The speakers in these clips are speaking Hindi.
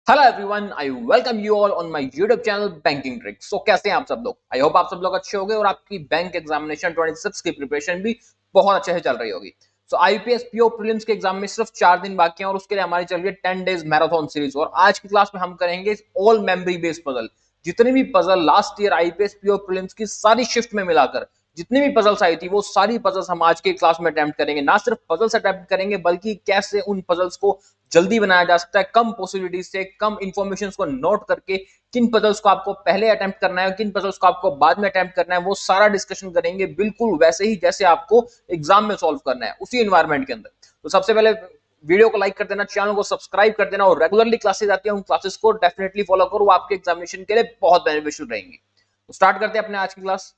Hello everyone, I welcome you all on my YouTube channel banking tricks. So कैसे हैं आप सब लोग? आई होप आप सब लोग अच्छे होंगे और आपकी बैंक एग्जामिनेशन 26 की प्रिपरेशन भी बहुत अच्छे से चल रही होगी। सो आईपीएस पीओ प्रीलिम्स के एग्जाम में सिर्फ 4 दिन बाकी हैं और उसके लिए हमारी चल रही है 10 डेज मैराथन सीरीज। और आज की क्लास में हम करेंगे ऑल मेमोरी बेस्ड पजल। जितने भी puzzle last year IPS PO prelims की सारी शिफ्ट में मिलाकर जितनी भी पजल्स आई थी वो सारी पजल्स हम आज के क्लास में अटेम्प्ट करेंगे। ना सिर्फ पजल्स अटेम्प्ट करेंगे बल्कि कैसे उन पजल्स को जल्दी बनाया जा सकता है, कम पॉसिबिलिटी से, कम इंफॉर्मेशन को नोट करके किन पजल्स को आपको पहले अटेम्प्ट करना है, किन पजल्स को आपको बाद में अटेम्प्ट करना है, वो सारा डिस्कशन करेंगे बिल्कुल वैसे ही जैसे आपको एग्जाम में सॉल्व करना है, उसी एनवायरमेंट के अंदर। तो सबसे पहले वीडियो को लाइक कर देना, चैनल को सब्सक्राइब कर देना और रेगुलरली क्लासेस आती है उन क्लासेस को डेफिनेटली फॉलो करो, वो आपके एग्जामिनेशन के लिए बहुत बेनिफिशियल रहेंगी। तो स्टार्ट करते हैं अपने आज की क्लास।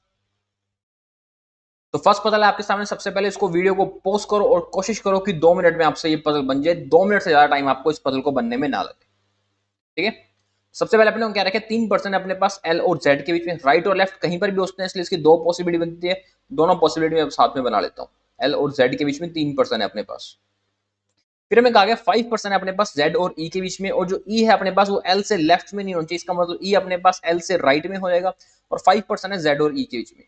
तो फर्स्ट पजल है आपके सामने। सबसे पहले इसको वीडियो को पॉज करो और कोशिश करो कि 2 मिनट में आपसे ये पजल बन जाए। 2 मिनट से ज्यादा टाइम आपको इस पजल को बनने में ना लगे, ठीक है। सबसे पहले अपने को क्या रखे, 3% अपने पास एल और जेड के बीच में, राइट और लेफ्ट कहीं पर भी हो सकते हैं, इसलिए इसकी दो पॉसिबिलिटी बनती है। दोनों पॉसिबिलिटी में साथ में बना लेता हूँ। एल और जेड के बीच में 3% है अपने पास। फिर हमें कहा गया 5% है अपने पास जेड और ई के बीच में, और जो ई है अपने पास वो एल से लेफ्ट में नहीं होना चाहिए, इसका मतलब ई अपने पास एल से राइट में हो जाएगा। और 5% है जेड और ई के बीच में,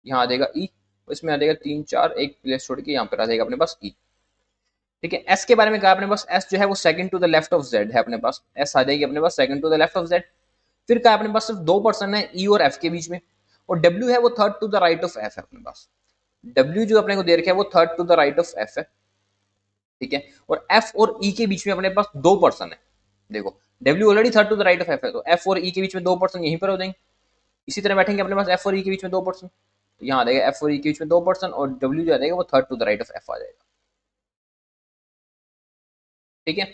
यहाँ आ जाएगा ई, इसमें आ जाएगा 3 4, एक प्लेस छोड़ के यहाँ पर आ जाएगा अपने पास ई, ठीक है। एस के बारे में कहा अपने पास, एस जो है वो second to the left of Z है अपने पास, एस आ जाएगी अपने पास second to the left of Z. फिर कहा अपने पास सिर्फ 2% है ई और एफ के बीच में, और डब्ल्यू है वो third to the right of F है अपने पास। डब्ल्यू जो अपने को दे रखा है वो third to the right of F है, ठीक है। और एफ और ई के बीच में अपने पास 2% है। देखो W already third to the right of F है, तो एफ और ई के बीच में 2% यहीं पर हो जाएंगे। इसी तरह बैठेंगे अपने पास एफ और ई के बीच में 2%, तो यहाँ आ जाएगा एफ और ई के बीच में 2%, और डब्ल्यू जो आ जाएगा वो third to the right of F आ जाएगा, ठीक है।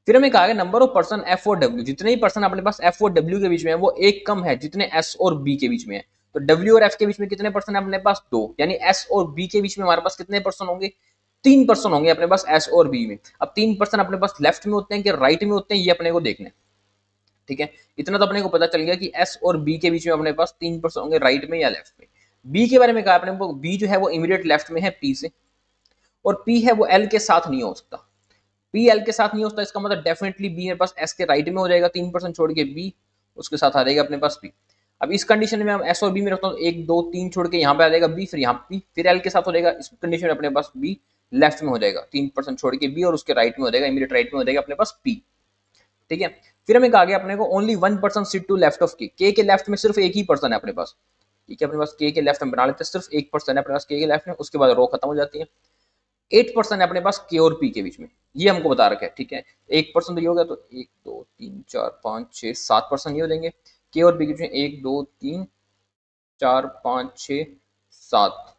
फिर हमें कहा नंबर ऑफ पर्सन एफ और डब्ल्यू, जितने ही पर्सन अपने पास एफ और डब्ल्यू के बीच में है वो एक कम है जितने एस और बी के बीच में है। तो डब्ल्यू और एफ के बीच में कितने पर्सन है अपने पास? 2, यानी एस और बी के बीच में हमारे पास कितने पर्सन होंगे? 3% होंगे अपने पास एस और बी में। अब 3% अपने पास लेफ्ट में होते हैं कि राइट में होते हैं, ये अपने को देखना है, ठीक है। इतना तो अपने को पता चल गया कि एस और बी के बीच में अपने पास 3% होंगे, राइट में या लेफ्ट में। बी के बारे में कहा अपने को, बी जो है वो इमीडिएट लेफ्ट में है पी से, और पी है वो एल के साथ नहीं हो सकता। पी एल के साथ नहीं होता, इसका मतलब डेफिनेटली बी मेरे पास एस के राइट में हो जाएगा, 3% छोड़ के बी उसके साथ आ जाएगा अपने पास बी। अब इस कंडीशन में हम एस और बी में रखता हूँ, 1 2 3 छोड़ के यहाँ पे आ जाएगा बी, फिर यहाँ बी, फिर एल के साथ हो जाएगा। इस कंडीशन में अपने पास बी लेफ्ट में हो जाएगा, 3% छोड़ के बी, और उसके राइट में हो जाएगा, इमीडिएट राइट में हो जाएगा अपने पास पी, ठीक है। फिर हमें कहा गया अपने को only 1% sit to left of K left में सिर्फ एक ही पर्सन है अपने पास, ठीक है। अपने पास के लेफ्ट में बना लेते हैं, सिर्फ 1% है अपने पास के लेफ्ट में, उसके बाद रो खत्म हो जाती है। 8% है अपने पास के और पी के बीच में, ये हमको बता रखा है, ठीक है। 1% तो ये हो गया, तो 1 2 3 4 5 6 7% ये हो जाएंगे। के और पी के बीच में 1 2 3 4 5 6 7,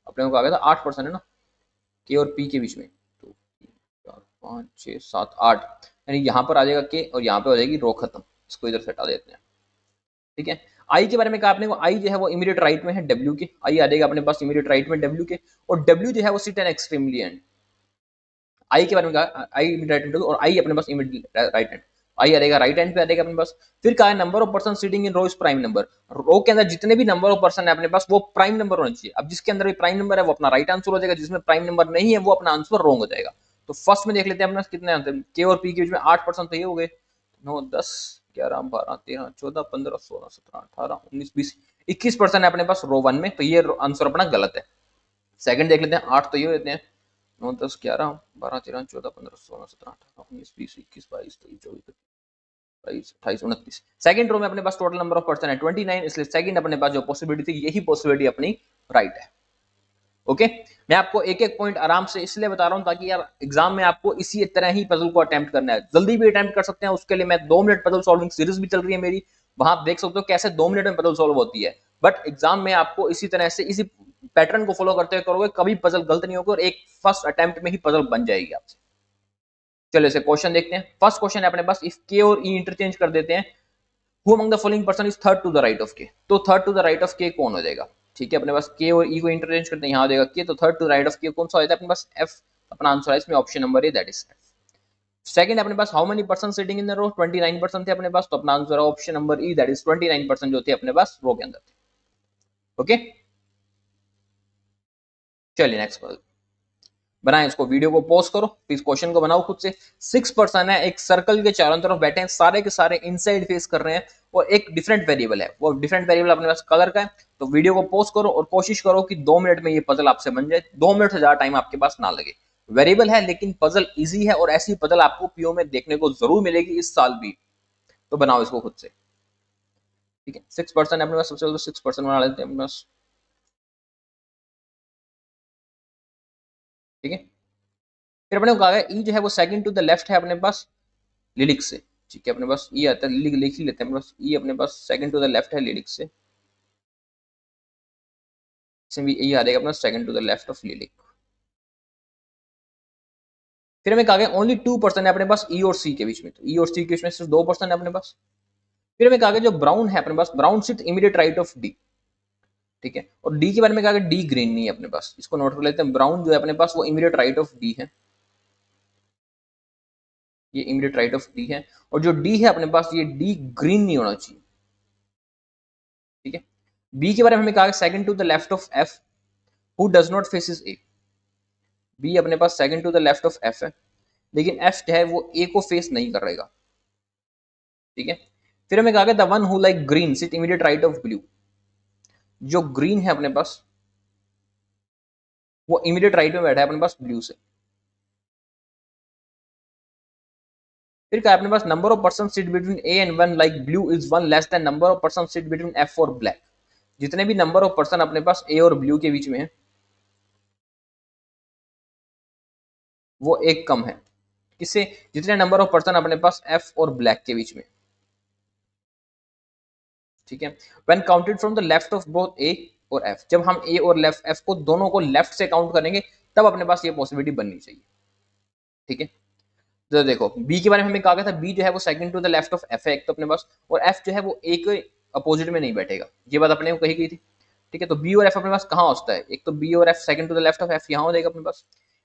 अपने को आ गया था 8% है ना के और पी के बीच में। 2 3 4 5 6 7 8, यानी यहाँ पर आ जाएगा के और यहाँ पे हो जाएगी रो खत्म, इसको इधर से हटा देते हैं, ठीक है। आई के बारे में कहा आपने को, आई जो है वो इमीडिएट राइट में है डब्ल्यू के, आई आ जाएगा अपने पास इमीडिएट राइट में डब्ल्यू के, और डब्ल्यू जो है वो सिट एन एक्सट्रीमली एंड। आई के बारे में कहा आई राइट हैंड, और आई अपने पास राइट हैंड, आई आ जाएगा राइट हैंड पे आ जाएगा अपने पास। फिर कहा है number of person seating in row is prime number, row के अंदर जितने भी नंबर ऑफ पर्सन है अपने पास वो प्राइम नंबर होना चाहिए। अब जिसके अंदर भी प्राइम नंबर है वो अपना राइट आंसर हो जाएगा, जिसमें प्राइम नंबर नहीं है वो अपना आंसर रॉन्ग हो जाएगा। तो फर्स्ट में देख लेते हैं अपने कितने आंसर, के और पी के बीच में 8% तो ये हो गए, 9 10 11 12 13 14 15 16 17 18 19 20 21% है अपने पास रो वन में, तो ये आंसर अपना गलत है। सेकंड देख लेते हैं, 8 तो ये देते हैं, 9 10 11 12 13 14 15 16 17 18 19 20 21 22 23 24 25 28 29 सेकंड रो में अपने पास टोटल नंबर ऑफ पर्सन है 29, इसलिए सेकंड अपने पास जो पॉसिबिलिटी थी यही पॉसिबिलिटी अपनी राइट है, ओके। मैं आपको एक एक पॉइंट आराम से इसलिए बता रहा हूं ताकि यार एग्जाम में आपको इसी तरह ही पजल को अटेम्प्ट करना है, जल्दी भी अटेम्प्ट कर सकते हैं। उसके लिए मैं 2 मिनट पजल सॉल्विंग सीरीज भी चल रही है मेरी, वहां आप देख सकते हो कैसे 2 मिनट में पजल सॉल्व होती है। बट एग्जाम में आपको इसी तरह से इसी पैटर्न को फॉलो करते हुए करोगे, कभी पजल गलत नहीं होगी और एक फर्स्ट अटेम्प्ट में ही पजल बन जाएगी आपसे। चलो इसे क्वेश्चन देखते हैं। फर्स्ट क्वेश्चन है अपने पास, इफ के और ई इंटरचेंज कर देते हैं, who among the following person is third to the right of K, तो third to the right of K कौन हो जाएगा? ठीक है, अपने पास के और ई को इंटरचेंज करते हैं, यहाँ हो जाएगा के, तो third to right of K कौन सा हो जाता है अपने पास? एफ अपना आंसर है इसमें, option number A that is F. Second अपने पास how many person sitting in the row, 29% थे अपने पास, तो अपना आंसर है option number E that is 29% जो थे अपने पास रो के अंदर थे, ओके। चलिए नेक्स्ट पजल। बनाए इसको, वीडियो को पॉज करो, प्लीज क्वेश्चन को बनाओ खुद से। 6 पर्सन है, एक सर्कल के चारों तरफ बैठे हैं, सारे के सारे इनसाइड फेस कर रहे हैं, और एक डिफरेंट वेरिएबल है, वो डिफरेंट वेरिएबल अपने पास कलर का है। तो वीडियो को पॉज करो और कोशिश करो कि 2 मिनट में ये पजल आपसे बन जाए, 2 मिनट से ज्यादा टाइम आपके पास ना लगे। वेरिएबल है लेकिन पजल इजी है, और ऐसी पजल आपको पीओ में देखने को जरूर मिलेगी इस साल भी। तो बनाओ इसको खुद से। ठीक है, 6 पर्सन है अपने पास, सबसे पहले तो 6 पर्सन बना लेते हैं अपने पास। ठीक है, फिर अपने को कहा गया ई जो है वो सेकंड टू द लेफ्ट है अपने पास लिरिक्स से। ठीक है, अपने पास ई आता है, लिख ही लेते हैं अपने पास, ई अपने पास सेकंड टू द लेफ्ट है लिरिक्स से। इसमें भी ई आ जाएगा अपना second to the left of लिरिक। फिर हमें कहा गया ओनली 2 पर्सन है अपने पास ई और सी के बीच में, तो ई और सी के बीच में सिर्फ 2 पर्सन है अपने पास। फिर हमें कहा गया जो ब्राउन है अपने पास, brown sit immediate right of D. ठीक है, और डी के बारे में कहा गया डी ग्रीन नहीं है अपने पास, इसको नोट कर लेते हैं, ब्राउन जो है अपने पास वो इमीडिएट राइट ऑफ डी है, ये इमीडिएट राइट ऑफ डी है। और जो डी है अपने पास, ये डी ग्रीन नहीं होना चाहिए। ठीक है, बी के बारे में हमें कहा second to the left of F who does not faces A. B अपने पास second to the left of F है, लेकिन एफ जो है वो ए को फेस नहीं करेगा। ठीक है, फिर हमें कहा the one who like green sit immediate right of blue. जो ग्रीन है अपने पास वो इमीडिएट राइट में बैठा है अपने पास ब्लू से। फिर क्या अपने पास number of person sit between A and one like blue is one less than number of person sit between F और ब्लैक। जितने भी नंबर ऑफ पर्सन अपने पास ए और ब्लू के बीच में है वो एक कम है, किससे? जितने नंबर ऑफ पर्सन अपने पास एफ और ब्लैक के बीच में। ठीक है, when counted from the left of both A और एफ, जब हम ए और लेफ्ट एफ को दोनों को लेफ्ट से काउंट करेंगे तब अपने पास ये पॉसिबिलिटी बननी चाहिए। ठीक है, तो देखो बी के बारे में हमें कहा गया था, बी जो है वो second to the left of F है एक तो अपने पास, और एफ जो है वो ए के अपोजिट में नहीं बैठेगा, ये बात अपने को कही गई थी। ठीक है, तो बी और एफ अपने पास कहाँ होता है, एक तो बी और F second to the left of F यहाँ हो जाएगा अपने पास,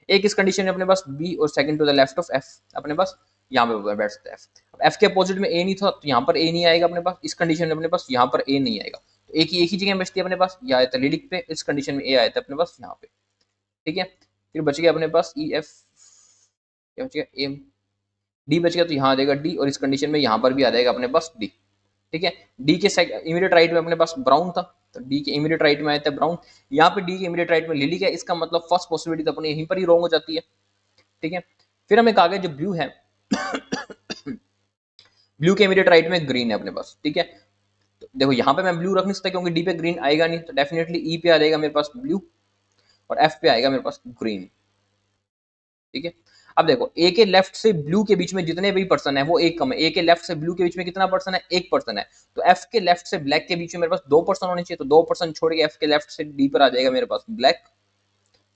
एक इस कंडीशन में अपने पास बी और second to the left of F अपने पास यहाँ पे बैठ सकता है एफ। अब एफ के अपोजिट में ए नहीं था तो यहाँ पर ए नहीं आएगा अपने पास, इस कंडीशन में अपने पास यहाँ पर ए नहीं आएगा, तो एक ही जगह बचती है अपने पास, यह आया था लिरिक पे, इस कंडीशन में ए आया था अपने पास यहाँ पे। ठीक है, फिर बच गया अपने पास ई एफ, क्या बच गया एम, डी बच गया, तो यहाँ आ जाएगा डी, और इस कंडीशन में यहाँ पर भी आ जाएगा अपने पास डी। ठीक है, डी के इमीडिएट राइट में अपने पास ब्राउन था, तो डी के इमीडिएट राइट में आया था ब्राउन, यहाँ पे डी के इमीडिएट राइट में लिली है, इसका मतलब फर्स्ट पॉसिबिलिटी तो अपनी यहीं पर ही रॉन्ग हो जाती है। ठीक है, फिर हमें कहा गया जो ब्लू है ब्लू के इमीडिएट राइट में ग्रीन है अपने पास। ठीक है, तो देखो यहाँ पे मैं ब्लू रख नहीं सकता क्योंकि डी पे ग्रीन आएगा नहीं, तो डेफिनेटली ई पे आ जाएगा मेरे पास ब्लू, और एफ पे आएगा मेरे पास ग्रीन। ठीक है, अब देखो ए के लेफ्ट से ब्लू के बीच में जितने भी पर्सन है वो एक कम है, ए के लेफ्ट से ब्लू के बीच में कितना पर्सन है, एक पर्सन है, तो एफ के लेफ्ट से ब्लैक के बीच में मेरे पास 2 पर्सन होने चाहिए, तो 2 पर्सन छोड़ के एफ के लेफ्ट से डी पर आ जाएगा मेरे पास ब्लैक।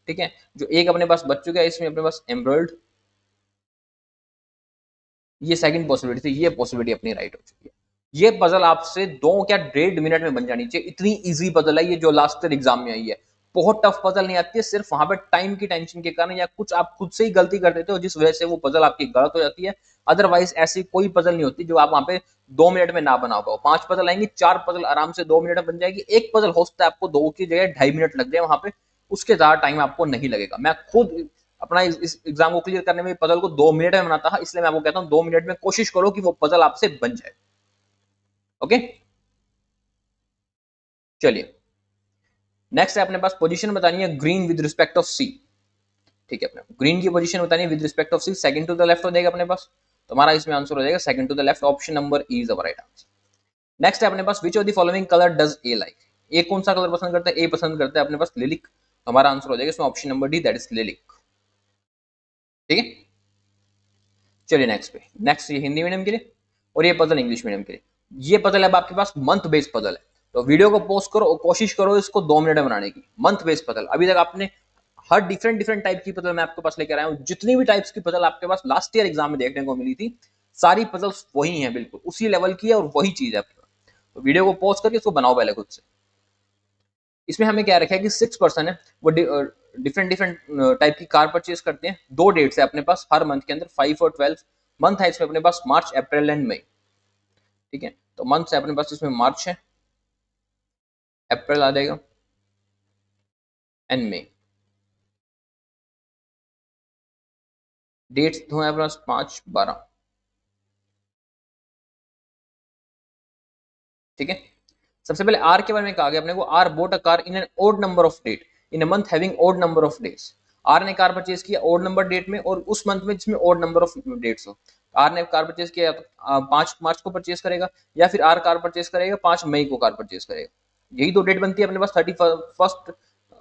ठीक है, जो एक अपने पास बच चुका है इसमें अपने पास एम्ब्रॉयड, ये सेकंड पॉसिबिलिटी थी, ये पॉसिबिलिटी अपनी राइट हो चुकी है। ये पजल आपसे 2 क्या 1.5 मिनट में बन जानी चाहिए, इतनी इजी पजल है ये जो लास्ट ईयर एग्जाम में आई है। बहुत टफ पजल नहीं आती है, सिर्फ वहां पर टाइम की टेंशन के कारण या कुछ आप खुद से ही गलती कर देते हो जिस वजह से वो पजल आपकी गलत हो जाती है। अदरवाइज ऐसी कोई पजल नहीं होती जो आप वहां पे 2 मिनट में ना बना पाओ। 5 पजल आएंगी, 4 पजल आराम से 2 मिनट में बन जाएगी, एक पजल हो सकता है आपको 2 की जगह 2.5 मिनट लग जाए वहां पे, उसके ज्यादा टाइम आपको नहीं लगेगा। मैं खुद अपना इस एग्जाम को क्लियर करने में पजल को 2 मिनट में बनाता था, इसलिए मैं आपको कहता हूँ 2 मिनट में कोशिश करो कि वो पजल आपसे बन जाए। ओके, चलिए नेक्स्ट है अपने पास पोजीशन बतानी है green with respect of C. ठीक है, अपने ग्रीन की पोजीशन बतानी है with respect of C, second to the left हो जाएगा अपने पास, तो हमारा इसमें आंसर हो जाएगा second to the left, option number E is our right answer. Next है अपने पास which of the following colour does A like. A कौन सा कलर पसंद करता है, ए पसंद करता है अपने पास लिलिक, हमारा आंसर हो जाएगा इसमें option number D, that is lilac. ठीक है, चलिए नेक्स्ट पे, नेक्स्ट ये हिंदी मीडियम के लिए और ये पजल इंग्लिश मीडियम के लिए। ये पजल अब आपके पास मंथ बेस्ड पजल है, तो वीडियो को पोस्ट करो और कोशिश करो इसको 2 मिनट में बनाने की। मंथ बेस्ड पजल, अभी तक आपने हर डिफरेंट डिफरेंट टाइप की पजल मैं आपके पास लेकर आया हूं, जितनी भी टाइप्स की पजल आपके पास लास्ट ईयर एग्जाम में देखने को मिली थी सारी पजल्स वही हैं, बिल्कुल उसी लेवल की है और वही चीज है आपके पास। तो वीडियो को पोस्ट करके इसको बनाओ पहले खुद से। इसमें हमें क्या रखा है कि 6 पर्सन है वो डिफरेंट डिफरेंट टाइप की कार परचेज करते हैं। 2 डेट्स है अपने पास हर मंथ के अंदर, 5 और 12 मंथ है इसमें अपने पास, मार्च अप्रैल एंड मई। ठीक है, तो मंथ है अपने पास इसमें मार्च है, अप्रैल आ जाएगा एंड मई। डेट्स तो है अपने पास 5/12, ठीक है। सबसे पहले आर के बारे में कहा गया अपने को, R bought a car in an odd number of date in a month having odd number of days. R ने कार परचेज किया ओड नंबर डेट में और उस मंथ में जिसमें ओड नंबर ऑफ डेट्स हो। आर ने कार परचेज किया तो 5 मार्च को परचेज करेगा, या फिर आर कार परचेज करेगा 5 मई को कार परचेज करेगा। यही दो डेट बनती है अपने पास 31st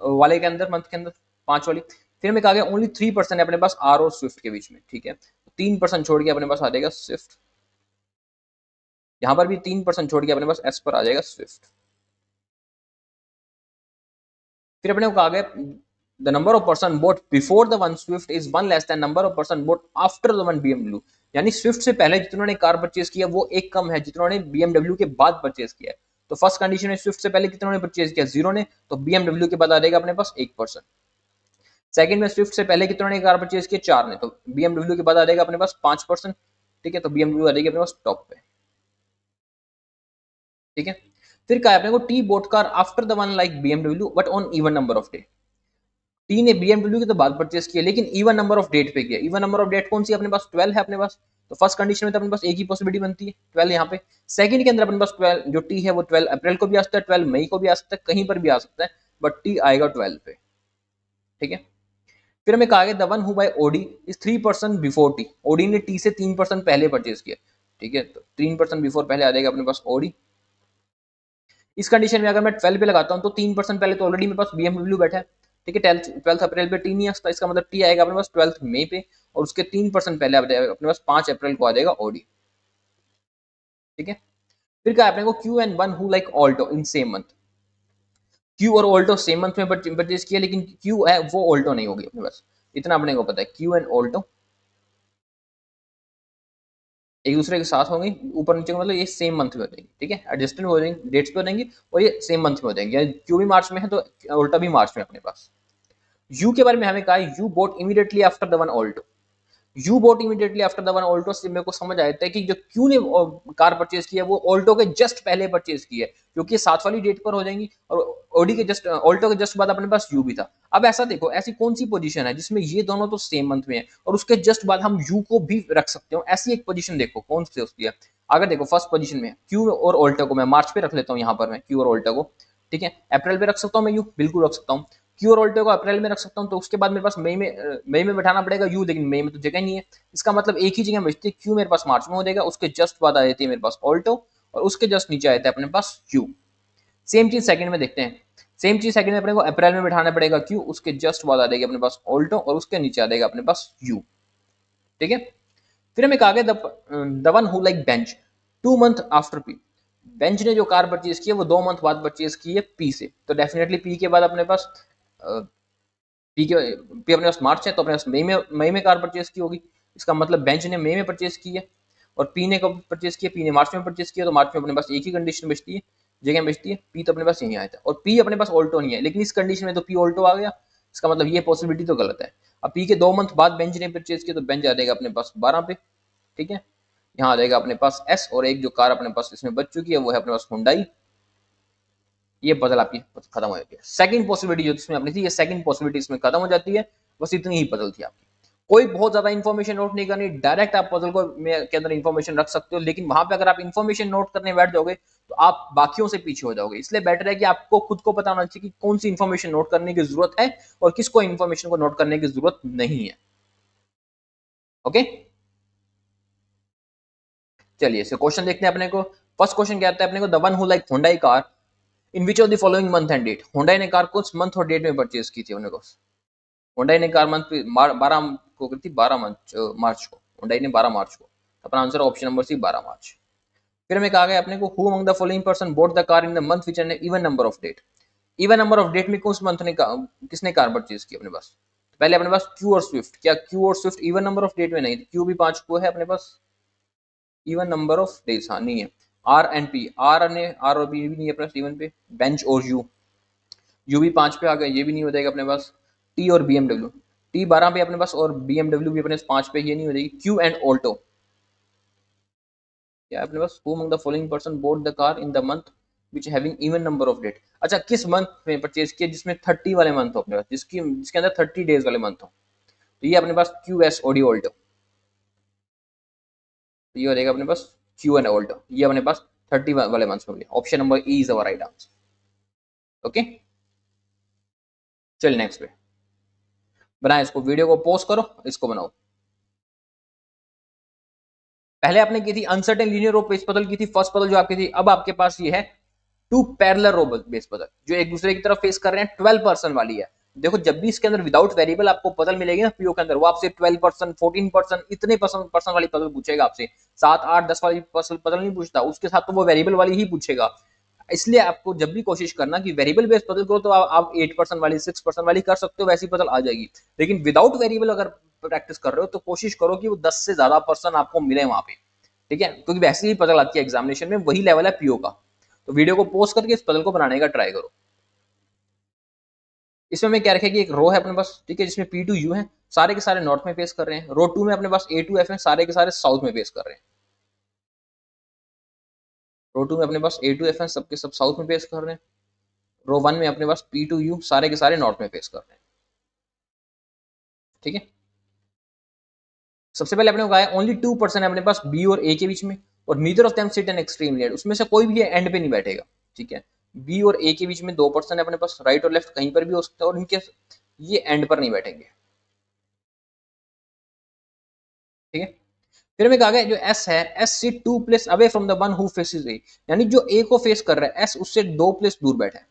वाले के अंदर, मंथ के अंदर 5 वाली। फिर हमें कहा गया ओनली 3% है अपने पास आर और स्विफ्ट के बीच में, ठीक है। 3% छोड़ के अपने पास आ जाएगा स्विफ्ट, यहां पर भी 3% छोड़ के अपने पास एस पर आ जाएगा स्विफ्ट। फिर अपने को कहा गया the number of person boat before the one Swift is one less than number of person boat after the one BMW. यानी स्विफ्ट से पहले जिन्होंने कार परचेज किया वो एक कम है जिन्होंने बीएमडब्ल्यू के बाद परचेज किया है। तो फर्स्ट कंडीशन में स्विफ्ट से पहले कितनों ने परचेज किया, 0 ने, तो बीएमडब्ल्यू के बाद आ जाएगा अपने पास 1%। सेकंड में स्विफ्ट से पहले कितनों ने कार परचेज किया, 4 ने, तो बीएमडब्ल्यू के बाद आ जाएगा अपने पास 5%, ठीक है। तो बीएमडब्ल्यू आ जाएगी अपने पास टॉप पे, ठीक है। फिर कहा अपने को T boat car after the one like BMW but on even number of day. T ने बीएमडब्ल्यू की तो बाद परचेस किया लेकिन इवन नंबर ऑफ डेट पे किया। इवन नंबर ऑफ डेट कौन सी अपने पास, 12 है अपने पास। तो फर्स्ट कंडीशन में तो अपने पास एक ही पॉसिबिलिटी बनती है 12 यहाँ पे। सेकंड के अंदर अपने पास 12 जो टी है वो 12 अप्रैल को भी आ सकता है, 12 मई को भी आ सकता है, कहीं पर भी आ सकता है, बट टी आएगा 12 पे, ठीक है। फिर हमें कहा गया the one who buy Audi is 3% before T. Audi ने टी से 3% पहले परचेज किया, ठीक है। तो 3% बिफोर पहले आ जाएगा अपने पास ओडी। इस कंडीशन में अगर मैं 12 पे लगाता हूँ तो 3% पहले तो ऑलरेडी मेरे पास बीएमडब्ल्यू बैठा है, ठीक है। 12 अप्रैल पे टी नहीं आ सकता, इसका मतलब टी आएगा अपने पास 12 मई पे, और उसके 3% पहले अपने पास 5 अप्रैल को आ जाएगा ओडी, ठीक है। फिर क्या अपने को Q and one who like Alto in same month. Q और ऑल्टो सेम मंथ में परचेज किया लेकिन क्यू है वो ऑल्टो नहीं होगी अपने पास, इतना अपने को पता है। क्यू एंड ऑल्टो एक दूसरे के साथ होंगे, ऊपर नीचे मतलब ये सेम मंथ में हो जाएंगे, ठीक है। एडजस्टेड हो जाएंगे, डेट्स पे हो जाएंगी और ये सेम मंथ में हो जाएंगे। क्यू भी मार्च में है तो ऑल्टो भी मार्च में अपने पास। यू के बारे में हमें कहा you boat immediately after the one Alto. You boat immediately after the one Alto से मेरे को समझ आया था कि जो क्यू ने कार परचेज की है वो ऑल्टो के जस्ट पहले परचेज की है, क्योंकि साथ वाली डेट पर हो जाएंगी, और ऑडी के जस्ट ऑल्टो के जस्ट बाद अपने पास यू भी था। अब ऐसा देखो ऐसी कौन सी पोजीशन है जिसमें ये दोनों तो सेम मंथ में है और उसके जस्ट बाद हम यू को भी रख सकते हो, ऐसी एक पोजीशन देखो कौन सी होती है। अगर देखो फर्स्ट पोजीशन में क्यू और ऑल्टो को मैं मार्च पे रख लेता हूँ, यहाँ पर मैं क्यू और ऑल्टो को, ठीक है। अप्रैल पे रख सकता हूँ मैं यू, बिल्कुल रख सकता हूँ। क्यू और ऑल्टो को अप्रैल में रख सकता हूँ, तो उसके बाद मेरे पास मई में बैठाना पड़ेगा यू, लेकिन मई में तो जगह नहीं है। इसका मतलब एक ही जगह बचती है, क्यू मेरे पास मार्च में हो जाएगा, उसके जस्ट बाद आ जाती है मेरे पास ऑल्टो, और उसके जस्ट नीचे आते हैं अपने पास क्यू। सेम चीज सेकंड में देखते हैं। सेम चीज सेकंड में अपने को अप्रैल में बैठाना पड़ेगा क्यू, उसके जस्ट बाद आ जाएगी अपने पास ऑल्टो, और उसके नीचे आ जाएगा अपने पास यू, ठीक है। फिर हमें कहा गया the one who like bench 2 month after P. Bench ने जो कार परचेज की है वो 2 मंथ बाद परचेज की है पी से, तो डेफिनेटली पी के बाद अपने पास पी अपने पास मार्च है तो अपने पास मई में कार परचेज की होगी। इसका मतलब बेंच ने मई में परचेज की है और पी ने कब परचेज किया, पी ने मार्च में परचेज किया, तो मार्च में अपने पास एक ही कंडीशन बचती है, जगह बचती है, पी तो अपने पास यही आया था, और पी अपने पास ऑल्टो नहीं है, लेकिन इस कंडीशन में तो पी ऑल्टो आ गया। इसका मतलब ये पॉसिबिलिटी तो गलत है। अब पी के 2 मंथ बाद बेंच ने परचेज किया तो बेंच आ जाएगा अपने पास 12 पे, ठीक है। यहाँ आ जाएगा अपने पास एस, और एक जो कार अपने पास इसमें बच चुकी है वो है अपने पास हुंडई। ये पजल आपकी खत्म हो जाती है। सेकंड पॉसिबिलिटी जो इसमें अपनी थी, ये सेकंड पॉसिबिलिटी इसमें खत्म हो जाती है। बस इतनी ही पजल थी आपकी, कोई बहुत ज्यादा इन्फॉर्मेशन नोट नहीं करनी, डायरेक्ट आप पजल को में के अंदर इन्फॉर्मेशन रख सकते हो, लेकिन वहां पे अगर आप इन्फॉर्मेशन नोट करने बैठ जाओगे तो आप बाकियों से पीछे हो जाओगे। इसलिए बेटर है कि आपको खुद को पता होना चाहिए कि कौन सी इन्फॉर्मेशन नोट करने की जरूरत है और किसको इन्फॉर्मेशन को नोट करने की जरूरत नहीं है। ओके, चलिए इसे क्वेश्चन देखते हैं अपने को। फर्स्ट क्वेश्चन क्या आता है अपने को, the one who like Hyundai car in which of the following month and date. Hyundai ने कार कुछ मंथ और डेट में परचेज की थी। उन्होंने हुंडई ने कार मंथ 12 को की थी, 12 मार्च को। हुंडई ने 12 मार्च को, अपना answer option number C 12 March. फिर हमें कहा गया अपने को who among the following person bought the car in the month which an even number of date. Even number of date में कौन मंथ ने किसने कार परचेज की अपने पास। पहले अपने पास क्यू और स्विफ्ट, क्या क्यू और Swift even number of date में नहीं, क्यू भी 5 को है अपने पास इवन नंबर ऑफ डेज, हाँ नहीं है। आर एंड पी, आर और बी भी नहीं है अपने इवन पे। बेंच और यू भी 5 पे आ गया, ये भी नहीं हो जाएगा अपने पास। टी और बीएमडब्ल्यू, टी 12 पे अपने पास और बीएमडब्ल्यू भी अपने 5 पे, ये नहीं हो जाएगी। क्यू एंड ऑल्टो क्या अपने पास, who among the following person bought the car in the month which having even number of date. अच्छा, किस मंथ में परचेज किया जिसमें 30 वाले मंथ हो अपने पास, जिसके अंदर 30 डेज वाले मंथ हो, तो ये अपने पास क्यू एस ओडी ऑल्टो। तो ये हो जाएगा अपने पास क्यू एंड ओल्ड, ये अपने पास 30 वाले मंथ्स में हो गया। Option number E is our right answer. Okay, चल नेक्स्ट पे बना, इसको वीडियो को पॉज करो, इसको बनाओ। पहले आपने की थी अनसर्टेन लीनियर रो बेस पजल की थी, फर्स्ट पजल जो आपकी थी। अब आपके पास ये है two parallel row base puzzle जो एक दूसरे की तरफ फेस कर रहे हैं, 12% वाली है। देखो जब भी इसके अंदर विदाउट वेरिएबल आपको पजल मिलेगी ना पीओ के अंदर, वो आपसे 12%, 14%, इतने परसेंट वाली पजल पूछेगा आपसे। 7, 8, 10 वाली पजल नहीं पूछता, उसके साथ तो वो वेरिएबल वाली ही पूछेगा। इसलिए आपको जब भी कोशिश करना कि वेरिएबल बेस्ड पजल करो, तो आप 8% वाली, 6% वाली कर सकते हो, वैसी पजल आ जाएगी। लेकिन विदाउट वेरिएबल अगर प्रैक्टिस कर रहे हो तो कोशिश करो कि वो 10 से ज्यादा पर्सन आपको मिले वहां पे, ठीक है, क्योंकि वैसे ही पजल आती है एग्जामिनेशन में, वही लेवल है पीओ का। तो वीडियो को पोस्ट करके इस पजल को बनाने का ट्राई करो। इसमें मैं क्या रखेगी, एक रो है अपने पास, ठीक है, जिसमें पी टू यू है, सारे के सारे नॉर्थ में फेस कर रहे हैं। रो 2 में अपने पास ए टू एफ है, सारे के सारे साउथ में फेस कर रहे हैं। रो 2 में अपने पास ए टू एफ है, सबके सब साउथ में फेस कर रहे हैं। रो 1 में अपने पास पी टू यू, सारे के सारे नॉर्थ में फेस कर रहे हैं, ठीक है। सबसे पहले अपने को कहा है ओनली 2% है अपने पास बी और ए के बीच में, और neither of them seat an extreme lead, उसमें से कोई भी एंड पे नहीं बैठेगा, ठीक है। बी और ए के बीच में 2% है अपने पास, राइट और लेफ्ट कहीं पर भी हो सकता है, और इनके ये एंड पर नहीं बैठेंगे, ठीक है। फिर हमें कहा गया जो एस है, S sit 2 place away from the one who faces A, यानी जो ए को फेस कर रहा है एस उससे 2 प्लेस दूर बैठा है।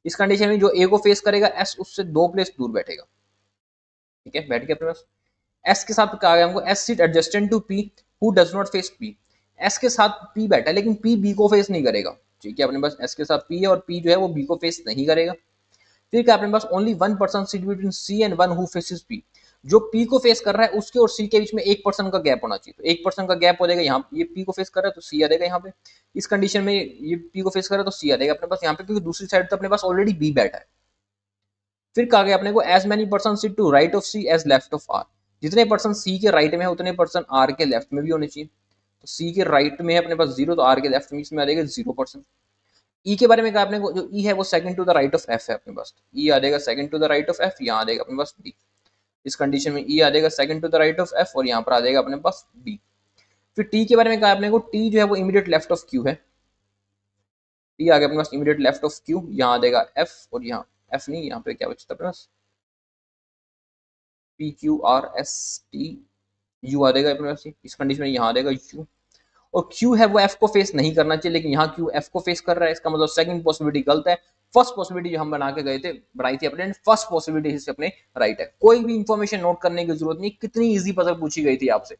इस कंडीशन में जो ए को फेस करेगा एस उससे 2 प्लेस दूर बैठेगा, ठीक है, बैठ गया अपने पास। एस के साथ कहा गया हमको S seat adjacent to P who does not face P, S के साथ पी बैठा है लेकिन पी बी को फेस नहीं करेगा, ठीक है। अपने पास एस के साथ पी है और पी जो है वो बी को फेस नहीं करेगा। फिर क्या अपने पास only 1% seat between C and one who faces P, जो पी को फेस कर रहा है उसके और सी के बीच में 1% का गैप होना चाहिए, तो 1% का गैप हो जाएगा यहाँ, ये पी को फेस कर रहा है तो सी आ जाएगा यहाँ पे। इस कंडीशन में ये पी को फेस कर रहा है तो सी आ जाएगा अपने पास यहाँ पे, क्योंकि दूसरी साइड तो अपने पास ऑलरेडी बी बैठा है। फिर कहा गया अपने को as many person sit to right of C as left of R, जितने पर्सन सी के राइट में है उतने पर्सन आर के लेफ्ट में भी होने चाहिए। तो सी के राइट में है अपने पास 0, तो आर के लेफ्ट में इसमें आ जाएगा 0%। ई के बारे में कहा अपने को, जो ई है वो second to the right of F है अपने पास, ई आ जाएगा second to the right of F, यहाँ आ जाएगा अपने पास डी। इस कंडीशन में ई आ जाएगा second to the right of F और यहाँ पर आ जाएगा अपने पास डी। फिर टी के बारे में कहा अपने को, टी जो है वो इमीडिएट लेफ्ट ऑफ क्यू है, टी आ गया अपने पास इमीडिएट लेफ्ट ऑफ क्यू, यहाँ आ जाएगा एफ, और यहाँ एफ नहीं, यहाँ पे क्या बचता अपने पास P Q R S T U आ जाएगा अपने पास। इस कंडीशन में यहाँ आ जाएगा यू, और क्यू है वो एफ को फेस नहीं करना चाहिए, लेकिन यहाँ क्यू एफ को फेस कर रहा है, इसका मतलब सेकंड पॉसिबिलिटी गलत है। फर्स्ट पॉसिबिलिटी जो हम बना के गए थे, बनाई थी अपने, फर्स्ट पॉसिबिलिटी से अपने राइट है। कोई भी इंफॉर्मेशन नोट करने की जरूरत नहीं, कितनी इजी पजल पूछी गई थी आपसे।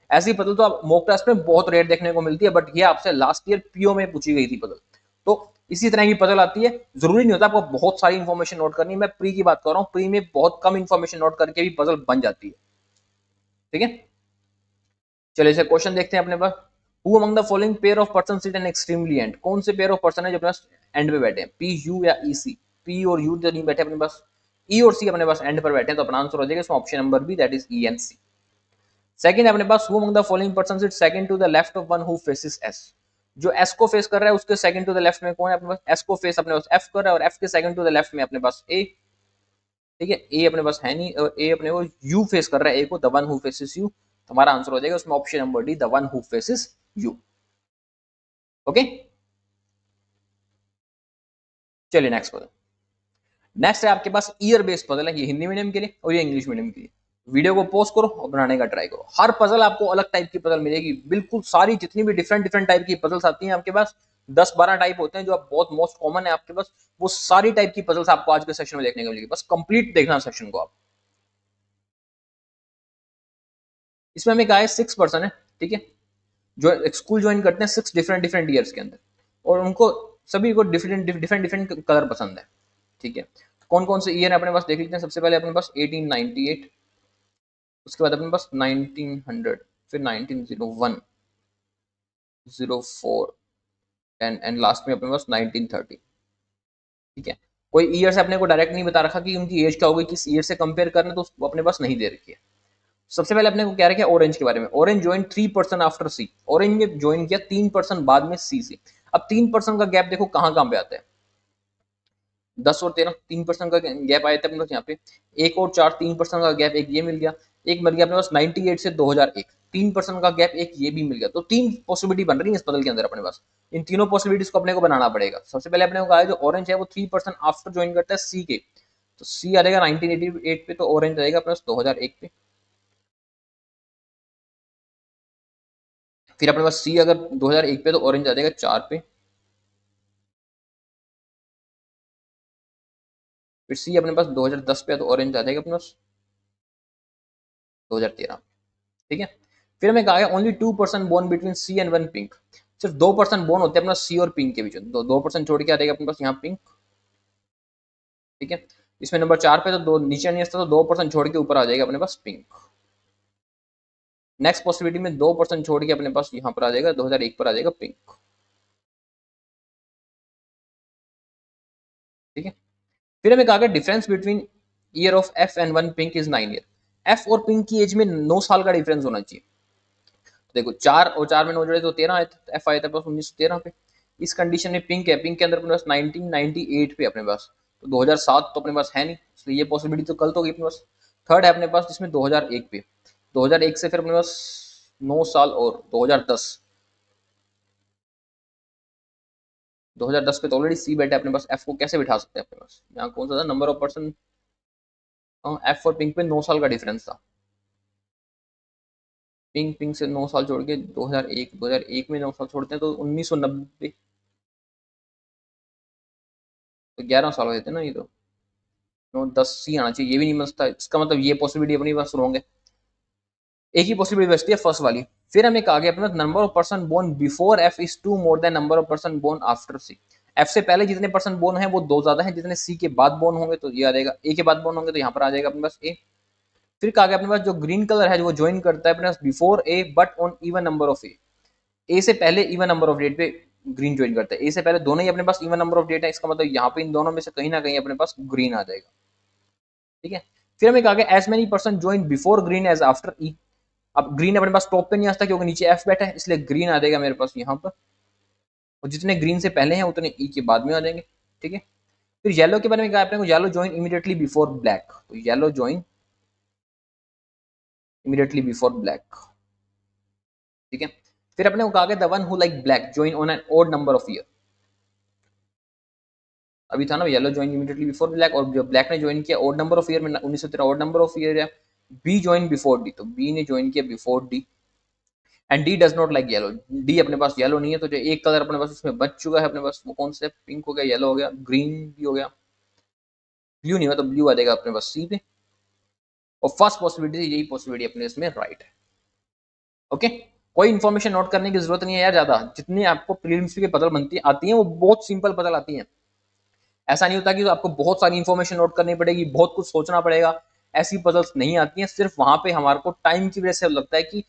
ऐसी पजल तो आप मॉक टेस्ट में बहुत रेयर देखने को मिलती है, बट ये आपसे लास्ट ईयर पीओ में पूछी गई थी पजल। तो इसी तरह की पजल आती है, जरूरी नहीं होता आपको बहुत सारी इंफॉर्मेशन नोट करनी। मैं प्री की बात कर रहा हूँ, प्री में बहुत कम इंफॉर्मेशन नोट करके भी पजल बन जाती है, ठीक है। चलिए इसे क्वेश्चन देखते हैं अपने पास। Who among the following pair of person sit an extremely end, कौन से पेयर ऑफ पर्सन है जो अपने पास एंड पे बैठे हैं, पी यू या ई सी। पी और यू तो नहीं बैठे अपने पास, ई और सी अपने पास एंड पर बैठे हैं, तो अपना आंसर हो जाएगा इसमें option number B, that is E and C. Second अपने पास who among the following person sit second to the left of one who faces S, जो एस को फेस कर रहा है उसके सेकंड टू द लेफ्ट में कौन है अपने पास, एस को फेस अपने पास एफ कर रहा है, और एफ के सेकंड टू द लेफ्ट में अपने पास ए, ठीक है। ए अपने पास है नहीं, और ए अपने को यू फेस कर रहा है, ए को, the one who faces you. हमारा आंसर हो जाएगा उसमें option number D, the one who faces you. Okay, चलिए नेक्स्ट पजल। नेक्स्ट है आपके पास ईयर बेस्ड पजल है, ये हिंदी मीडियम के लिए और ये इंग्लिश मीडियम के लिए। वीडियो को पोस्ट करो और बनाने का ट्राई करो। हर पजल आपको अलग टाइप की पजल मिलेगी, बिल्कुल सारी जितनी भी डिफरेंट डिफरेंट टाइप की पजल्स आती हैं आपके पास, 10-12 टाइप होते हैं जो आप बहुत मोस्ट कॉमन है आपके पास, वो सारी टाइप की पजल्स आपको आज के सेशन में देखने को मिलेगी। बस कंप्लीट देखना सेशन को आप। इसमें हमें कहा है 6% है, ठीक है, जो स्कूल ज्वाइन करते हैं 6 डिफरेंट डिफरेंट ईयर्स के अंदर, और उनको सभी को डिफरेंट डिफरेंट डिफरेंट कलर पसंद है, ठीक है। कौन कौन से ईयर है अपने पास देख लेते हैं। सबसे पहले अपने पास 1898, उसके बाद अपने पास 1900, फिर 1901, 04 एंड लास्ट में अपने पास 1930, ठीक है। कोई ईयर से अपने को डायरेक्ट नहीं बता रखा कि उनकी एज क्या होगी, किस ईयर से कंपेयर करना, तो उसको अपने पास नहीं दे रखी है। सबसे पहले अपने को क्या रखा है ऑरेंज के बारे में। ऑरेंज ज्वाइन 3% आफ्टर सी, ऑरेंज ने ज्वाइन किया 3% बाद में सी से। अब 3% का गैप देखो कहां कहां पे आता है, 10 और 13, 3% का गैप आया था अपने पास यहाँ पे। 1 और 4, 3% का गैप एक ये मिल गया। एक मिल गया अपने पास 98 से 2001, 3% का गैप एक ये भी मिल गया, तो 3 पॉसिबिलिटी बन रही है इस पजल के अंदर अपने पास। इन तीनों पॉसिबिलिटीज को अपने को बनाना पड़ेगा। सबसे पहले अपने को कहा है जो ऑरेंज है वो 3% आफ्टर ज्वाइन करता है सी के, तो सी आ जाएगा 1988 पे, तो ऑरेंज आएगा अपने पास 2001 पे। फिर अपने पास सी अगर 2001 पे तो ऑरेंज आ जाएगा 4 पे। फिर सी अपने पास 2010 पे तो ऑरेंज आ जाएगा अपने पास 2013। ठीक है। फिर हमें कहा है only 2% born between C and one pink, सिर्फ 2% बोन होते हैं अपना सी और पिंक के बीच में, तो 2% छोड़ के आ जाएगा अपने पास यहाँ पिंक। ठीक है। इसमें नंबर 4 पे तो दो नीचे नहीं आता, तो 2% छोड़ के ऊपर आ जाएगा अपने पास पिंक। नेक्स्ट पॉसिबिलिटी में 2% छोड़ के अपने पास यहाँ पर आ जाएगा 2001 पर आ जाएगा पिंक। ठीक है। फिर हमें कहा गया difference between year of F and one pink is 9 year. F और पिंक की एज में 9 साल का डिफरेंस होना चाहिए। तो देखो 4 और 4 में 9 जोड़े तो 13 आए थे, एफ आया था पास 1913 पे। इस कंडीशन में पिंक है, पिंक के अंदर अपने पास 1998 पे अपने पास, तो 2007 तो अपने पास है नहीं, इसलिए ये पॉसिबिलिटी तो कल तो गई अपने पास। थर्ड है अपने पास जिसमें 2001 पे, 2001 से फिर अपने पास 9 साल और 2010, 2010 पे तो ऑलरेडी सी बैठा है अपने पास, एफ को कैसे बिठा सकते हैं अपने पास, यहाँ कौन सा था नंबर ऑफ पर्सन, एफ और पिंक पे 9 साल का डिफरेंस था। पिंक पिंक से 9 साल छोड़ के 2001 में 9 साल छोड़ते हैं तो 1990, तो 11 साल हो जाते हैं ना ये तो। 10 ही आना चाहिए, ये भी नहीं बचता, इसका मतलब ये पॉसिबिलिटी अपनी पास रॉन्ग है। एक ही पॉसिबिलिटी बचती है फर्स्ट वाली। फिर हमें कहा गया अपने number of person born before F is two more than number of person born after C. F से पहले जितने पर्सन बोर्न है वो 2 ज्यादा है जितने सी के बाद बोर्न होंगे, तो ये आ जाएगा ए के बाद बोर्न होंगे तो यहाँ पर आ जाएगा अपने पास ए। फिर कहा गया अपने पास जो ग्रीन कलर है जो वो ज्वाइन करता है अपने पास before A but on even number of A से पहले इवन नंबर ऑफ डेट पे ग्रीन ज्वाइन करता है, ए से पहले दोनों ही अपने पास इवन नंबर ऑफ डेट है, इसका मतलब यहाँ पे इन दोनों में से कहीं ना कहीं अपने पास ग्रीन आ जाएगा। ठीक है। फिर हमें कहा गया as many person join before green as after E. अब ग्रीन अपने पास टॉप पे नहीं आता क्योंकि नीचे एफ बैठा है, इसलिए ग्रीन आ जाएगा मेरे पास यहाँ पर, और जितने ग्रीन से पहले हैं उतने ई के बाद में आ जाएंगे। ठीक है। फिर येलो के बारे में कहा अपने को yellow join immediately before black, तो yellow join immediately before black. ठीक है। फिर अपने को कहा गया the one who like black join on an odd number of year. अभी था ना yellow join immediately before black, और जो ब्लैक ने ज्वाइन किया ओड नंबर ऑफ ईयर में 1913 ओड नंबर ऑफ ईयर है। बी ज्वाइन बिफोर डी, तो बी ने ज्वाइन किया before D. And D does not like yellow, D अपने पास येलो नहीं है, तो जो एक कलर अपने पास इसमें बच चुका है अपने पास वो कौन सा है, पिंक हो गया, येलो हो गया, ग्रीन भी हो गया, ब्लू नहीं हुआ तो ब्लू आ जाएगा अपने पास सी पे। और फर्स्ट पॉसिबिलिटी यही पॉसिबिलिटी अपने इसमें राइट है। ओके। कोई इन्फॉर्मेशन नोट करने की जरूरत नहीं है यार, ज्यादा जितनी आपको प्रीलिम्स की पजल बनती आती है वो बहुत सिंपल पजल आती है। ऐसा नहीं होता कि आपको बहुत सारी इन्फॉर्मेशन नोट करनी पड़ेगी, बहुत कुछ सोचना पड़ेगा, ऐसी पजल्स नहीं आती हैं। सिर्फ वहां पे हमारे को टाइम की वजह से लगता है कि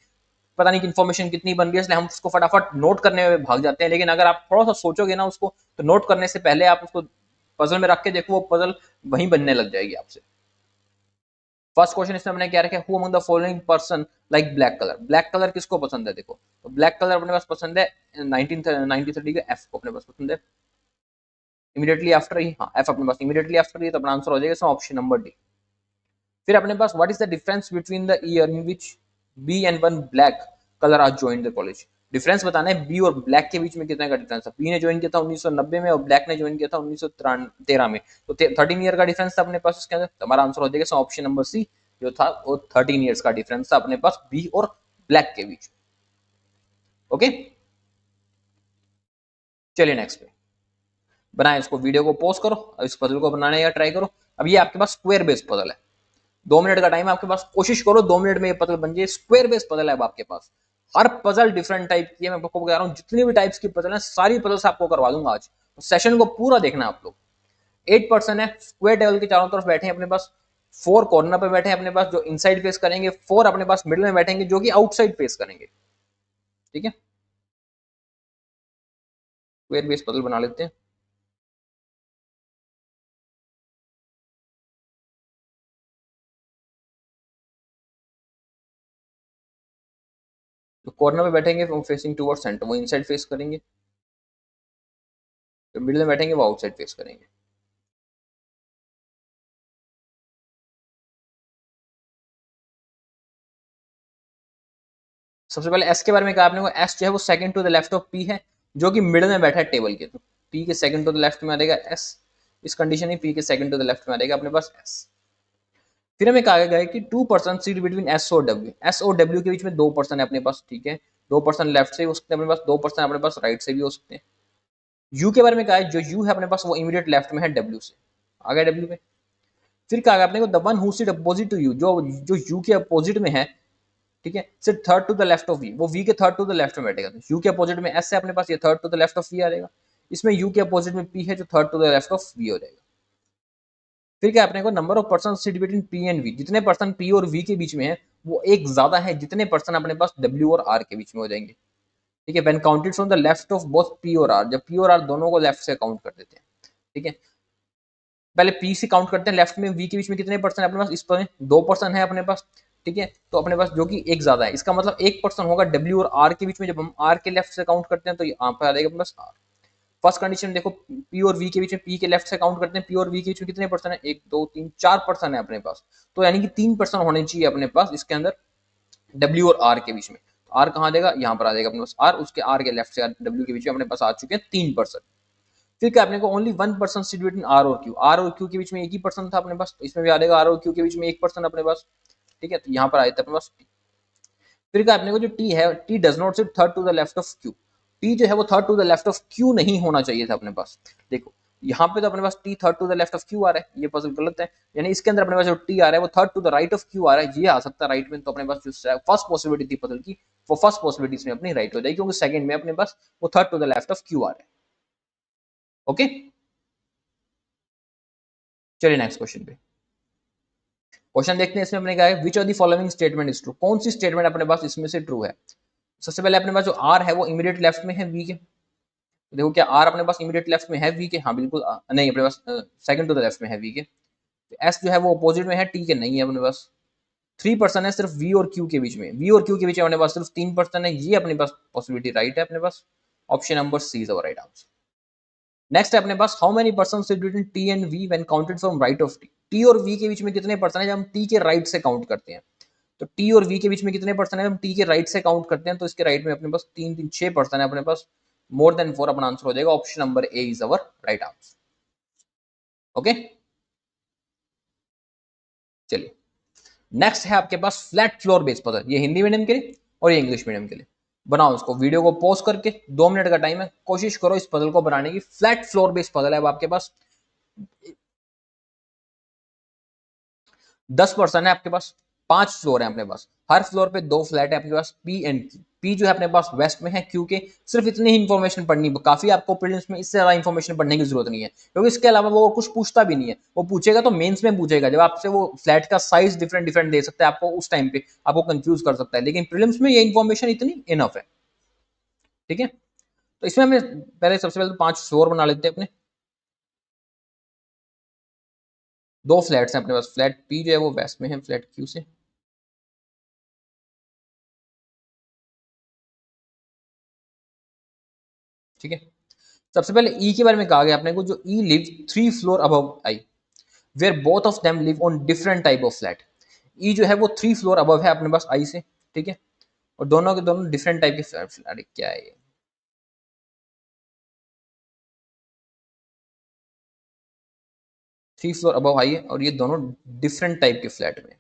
पता नहीं कि इन्फॉर्मेशन कितनी बन रही है, इसलिए हम उसको फटाफट नोट करने में भाग जाते हैं, लेकिन अगर आप थोड़ा सा सोचोगे ना उसको, तो नोट करने से पहले आप उसको पजल में रख के देखो, वो पजल वहीं बनने लग जाएगी आपसे। फर्स्ट क्वेश्चन इसमें हमने क्या रखा है, who among the following person like black colour. Black colour किसको पसंद है, देखो तो ब्लैक कलर अपने पास पसंद है 1930 के एफ को अपने पास पसंद है इमीडिएटली आफ्टर ही, हाँ एफ अपने पास इमीडिएटली आफ्टर ही, तो अपना आंसर हो जाएगा ऑप्शन नंबर डी। फिर अपने पास what is the difference between the year in which B and one black colour are join the college. Difference बताना है बी और ब्लैक के बीच में कितने का डिफरेंस है। बी ने ज्वाइन किया था 1990 में और ब्लैक ने ज्वाइन किया था 1913 में, तो 13 ईयर का डिफरेंस था अपने पास इसके अंदर, तो हमारा आंसर हो जाएगा ऑप्शन नंबर सी जो था वो 13 ईयर्स का डिफरेंस था अपने पास बी और ब्लैक के बीच। ओके। चलिए नेक्स्ट पे बनाए, इसको वीडियो को पॉज करो, इस पजल को बनाने का ट्राई करो। अब ये आपके पास स्क्वायर बेस्ड पजल है, 2 मिनट का टाइम है आपके पास, कोशिश करो 2 मिनट में ये पजल बन जाए। स्क्वायर बेस्ड पजल है अब आपके पास, हर पजल डिफरेंट टाइप की है, मैं आपको बता रहा हूँ जितनी भी टाइप्स की पजल है सारी पजल से आपको करवा दूंगा आज, तो सेशन को पूरा देखना आप लोग। 8% है, स्क्वायर टेबल के चारों तरफ बैठे हैं अपने पास, 4 कॉर्नर पे बैठे हैं अपने पास जो इनसाइड फेस करेंगे, 4 अपने पास मिडिल में बैठेंगे जो कि आउटसाइड फेस करेंगे। ठीक है। स्क्वायर बेस्ड पजल बना लेते हैं। तो कॉर्नर पे बैठेंगे वो फेसिंग टूवर्ड सेंटर, वो इनसाइड फेस करेंगे, तो मिडिल में बैठेंगे वो आउटसाइड फेस करेंगे। सबसे पहले एस के बारे में कहा आपने को, एस जो है वो second to the left of P है, जो कि मिडिल में बैठा है टेबल के, तो पी के सेकंड टू द लेफ्ट में आ जाएगा एस, इस कंडीशन में पी के सेकंड टू द लेफ्ट में आ जाएगा अपने पास एस। फिर हमें कहा गया है कि 2% सीट बिटवीन एस और डब्ल्यू, एस और डब्ल्यू के बीच में 2% है अपने पास, ठीक है, 2% लेफ्ट से भी हो सकते हैं अपने पास, 2% अपने पास राइट से भी हो सकते हैं। यू के बारे में कहा है, जो यू है अपने पास वो इमीडिएट लेफ्ट में है डब्ल्यू से, आ गया डब्ल्यू पे। फिर कहा गया अपने को the one who sit opposite to you, जो जो यू के अपोजिट में है, ठीक है, सिर्फ third to the left of V, वो वी के थर्ड टू द लेफ्ट में बैठेगा, तो यू के अपोजिट में एस है अपने पास, ये third to the left of V आ जाएगा, इसमें यू के अपोजिट में पी है जो third to the left of V हो जाएगा। फिर क्या अपने को number of person sit between P and V, जितने पर्सन पी और वी के बीच में है वो एक ज्यादा है जितने पर्सन अपने पास डब्ल्यू और आर के बीच में हो जाएंगे, ठीक है, when counted from the left of both P और आर, जब पी और आर दोनों को लेफ्ट से काउंट कर देते हैं, ठीक है, पहले पी से काउंट करते हैं, लेफ्ट में वी के बीच में कितने पर्सन है अपने पास, इस पर 2% है अपने पास, ठीक है, तो अपने पास जो कि एक ज्यादा है, इसका मतलब 1% होगा डब्ल्यू और आर के बीच में, जब हम आर के लेफ्ट से काउंट करते हैं तो यहाँ पर आ जाएगा अपने पास आर। फर्स्ट कंडीशन देखो, पी और वी के बीच में, पी के लेफ्ट से काउंट करते हैं, पी और वी के बीच में कितने पर्सन है, 1 2 3 4% है अपने पास, तो यानी कि 3% होने चाहिए अपने पास इसके अंदर डब्ल्यू और आर के बीच में, तो आर कहाँ देगा, यहाँ पर आ जाएगा अपने पास आर, उसके आर के लेफ्ट से डब्ल्यू के बीच में अपने पास आ चुके हैं 3%। फिर क्या अपने को ओनली 1% सीट बिटवीन आर और क्यू, आर और क्यू के बीच में एक ही पर्सन था अपने पास, तो इसमें भी आ जाएगा आर और क्यू के बीच में 1% अपने पास, ठीक है, तो यहाँ पर आ जाता है अपने पास टी। फिर क्या अपने को जो टी है, T does not sit third to the left of Q, T जो है वो third to the left of Q नहीं होना चाहिए था अपने पास, देखो यहाँ पे तो अपने पास T third to the left of Q आ रहा है, ये पजल गलत है, यानी इसके अंदर अपने पास जो टी आ रहा है वो third to the right of Q आ रहा है, ये आ सकता है राइट में, तो अपने पास जो फर्स्ट पॉसिबिलिटी थी पजल की, वो फर्स्ट पॉसिबिलिटी में अपनी राइट हो जाएगी, क्योंकि सेकंड में अपने पास वो third to the left of Q आ रहा है। ओके, चलिए नेक्स्ट क्वेश्चन पे, क्वेश्चन देखते हैं, इसमें हमने कहा है विच of the following statement is true, कौन सी स्टेटमेंट अपने पास इसमें से ट्रू है। सबसे पहले अपने पास जो आर है वो इमीडिएट लेफ्ट में है वी के, तो देखो क्या आर अपने पास इमीडिएट लेफ्ट में है वी के, हाँ बिल्कुल नहीं, अपने पास सेकंड टू द लेफ्ट में है वी के। एस जो है वो अपोजिट में है टी के, नहीं है अपने पास। 3% है सिर्फ वी और क्यू के बीच में, वी और क्यू के बीच में अपने पास सिर्फ 3% है, ये अपने पास पॉसिबिलिटी राइट है अपने पास, option number C is our right answer. Next है अपने पास how many person sit between T and V when counted from right of T, T और वी के बीच में कितने पर्सन है जब हम टी के राइट से काउंट करते हैं, तो टी और वी के बीच में कितने पर्सन है, हम टी के राइट से काउंट करते हैं, तो इसके राइट में अपने पास 6% है अपने पास, मोर देन 4 अपना आंसर हो जाएगा, option number A is our right answer. Okay, चलिए नेक्स्ट है आपके पास फ्लैट फ्लोर बेस्ड पजल, ये हिंदी मीडियम के लिए और ये इंग्लिश मीडियम के लिए। बनाओ उसको, वीडियो को पॉज करके, 2 मिनट का टाइम है, कोशिश करो इस पजल को बनाने की, फ्लैट फ्लोर बेस्ड पजल है अब आपके पास, 10% है आपके पास, 5 फ्लोर है अपने पास, हर फ्लोर पे 2 फ्लैट है आपके पास, पी एंड क्यू, पी जो है अपने पास वेस्ट में है, क्यू के सिर्फ इतनी ही इंफॉर्मेशन पढ़नी काफी, आपको प्रीलिम्स में इससे ज्यादा इंफॉर्मेशन पढ़ने की जरूरत नहीं है, क्योंकि इसके अलावा वो कुछ पूछता भी नहीं है, वो पूछेगा तो मेंस में पूछेगा, जब आपसे वो फ्लैट का साइज डिफरेंट डिफरेंट दे सकता है आपको, उस टाइम पे आपको कंफ्यूज कर सकता है, लेकिन प्रीलिम्स में ये इंफॉर्मेशन इतनी इनफ है, ठीक है। तो इसमें हमें पहले सबसे पहले तो 5 फ्लोर बना लेते हैं अपने, 2 फ्लैट्स हैं अपने पास, फ्लैट पी जो है वो वेस्ट में है फ्लैट क्यू से, ठीक है। सबसे पहले ई के बारे में कहा गया अपने को, जो E live 3 floor above I, where both of them live on different type of flat, E जो है वो 3 फ्लोर अबव है अपने पास आई से, ठीक है, और दोनों के दोनों डिफरेंट टाइप के फ्लैट, अरे क्या है ये, 3 फ्लोर अबव आई है और ये दोनों डिफरेंट टाइप के फ्लैट में,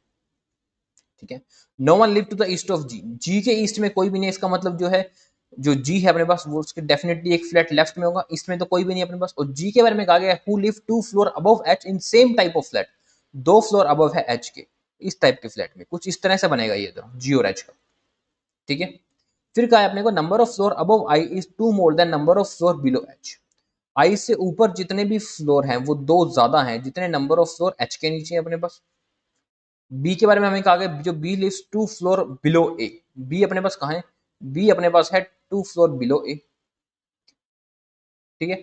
ठीक है। No one live to the east of G, G के ईस्ट में कोई भी नहीं, इसका मतलब जो है जो जी है अपने पास वो उसके डेफिनेटली एक फ्लैट लेफ्ट में होगा, इसमें तो कोई भी नहीं अपने पास। और जी के बारे में कहा गया who live 2 floor above H in same type of flat, 2 floor above है एच के, इस टाइप के फ्लैट में कुछ इस तरह से बनेगा ये तो जी और एच का, ठीक है। फिर कहा है अपने को number of floor above I is 2 more than number of floor below H, I से ऊपर जितने भी फ्लोर हैं वो 2 ज्यादा हैं जितने नंबर ऑफ फ्लोर एच के नीचे अपने पास। बी के बारे में हमें कहा गया जो बी लिव्स 2 फ्लोर बिलो ए, बी अपने पास कहाँ है, बी अपने पास है 2 फ्लोर बिलो ए, ठीक है।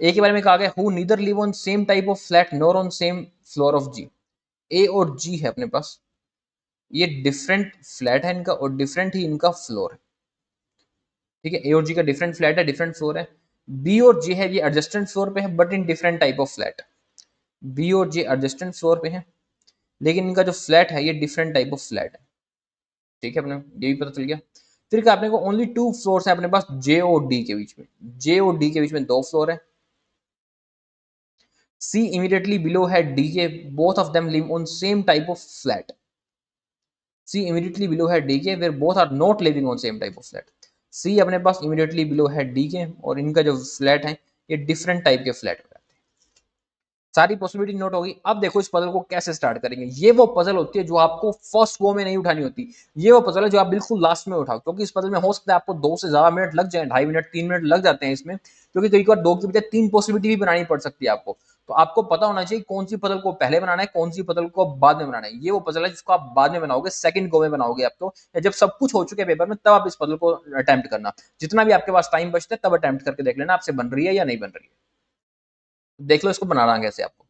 ए के बारे में कहा गया who neither live on same type of flat nor on same floor of G, A और जी है अपने पास, ये डिफरेंट फ्लैट है इनका और डिफरेंट ही इनका फ्लोर है, ठीक है, ए और जी का डिफरेंट फ्लैट है डिफरेंट फ्लोर है। बी और जी है ये एडजस्टेंट फ्लोर पे है but in different type of flat, B और जी एडजस्टेंट फ्लोर पे है लेकिन इनका जो फ्लैट है ये डिफरेंट टाइप ऑफ फ्लैट है, ठीक है, अपने ये भी पता चल गया। फिर क्या अपने को ओनली 2 फ्लोर्स है अपने पास जे और डी के बीच में, जे और डी के बीच में 2 फ्लोर है। सी इमीडिएटली बिलो है डी के, both of them live on same type of flat. C immediately below है डी के where both are not living on same type of flat. C अपने पास इमीडिएटली बिलो है डी के और इनका जो फ्लैट है ये डिफरेंट टाइप के फ्लैट है। सारी पॉसिबिलिटी नोट होगी। अब देखो इस पजल को कैसे स्टार्ट करेंगे। ये वो पजल होती है जो आपको फर्स्ट गो में नहीं उठानी होती, ये वो पजल है जो आप बिल्कुल लास्ट में उठाओ, क्योंकि इस पजल में हो सकता है आपको 2 से ज्यादा मिनट लग जाए, 2.5 मिनट 3 मिनट लग जाते हैं इसमें, क्योंकि कई बार 2 की बजाय 3 पॉसिबिलिटी भी बनानी पड़ सकती है आपको। तो आपको पता होना चाहिए कौन सी पजल को पहले बनाना है, कौन सी पजल को बाद में बनाना है। ये वो पजल है जिसको आप बाद में बनाओगे, सेकंड गो में बनाओगे आप तो, या जब सब कुछ हो चुके पेपर में तब आप इस पजल को अटेम्प्ट करना। जितना भी आपके पास टाइम बचता है तब अटेम्प्ट करके देख लेना आपसे बन रही है या नहीं बन रही है। देख लो इसको बनाना कैसे आपको।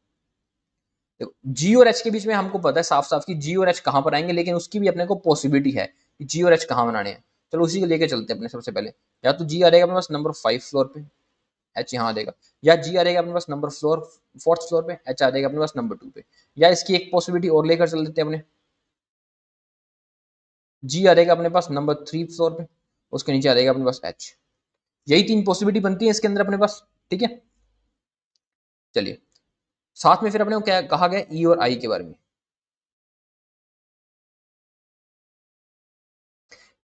देखो जी और एच के बीच में हमको पता है साफ साफ कि जी और एच कहां पर आएंगे, लेकिन उसकी भी अपने को पॉसिबिलिटी है कि जी और एच कहां बनाने हैं। चलो उसी को लेके चलते हैं अपने। सबसे पहले या तो जी आ रहेगा अपने पास नंबर 5 फ्लोर पे, एच यहाँ आ जाएगा, या जी आ रहेगा अपने पास नंबर फ्लोर 4th फ्लोर पे, एच आ जाएगा अपने पास नंबर 2 पे। या इसकी एक पॉसिबिलिटी और लेकर चल देते हैं अपने, जी आ रहेगा अपने पास नंबर 3 फ्लोर पे, उसके नीचे आ जाएगा अपने पास एच। यही 3 पॉसिबिलिटी बनती है इसके अंदर अपने पास। ठीक है, चलिए साथ में फिर अपने को क्या कहा गया ई और आई के बारे में।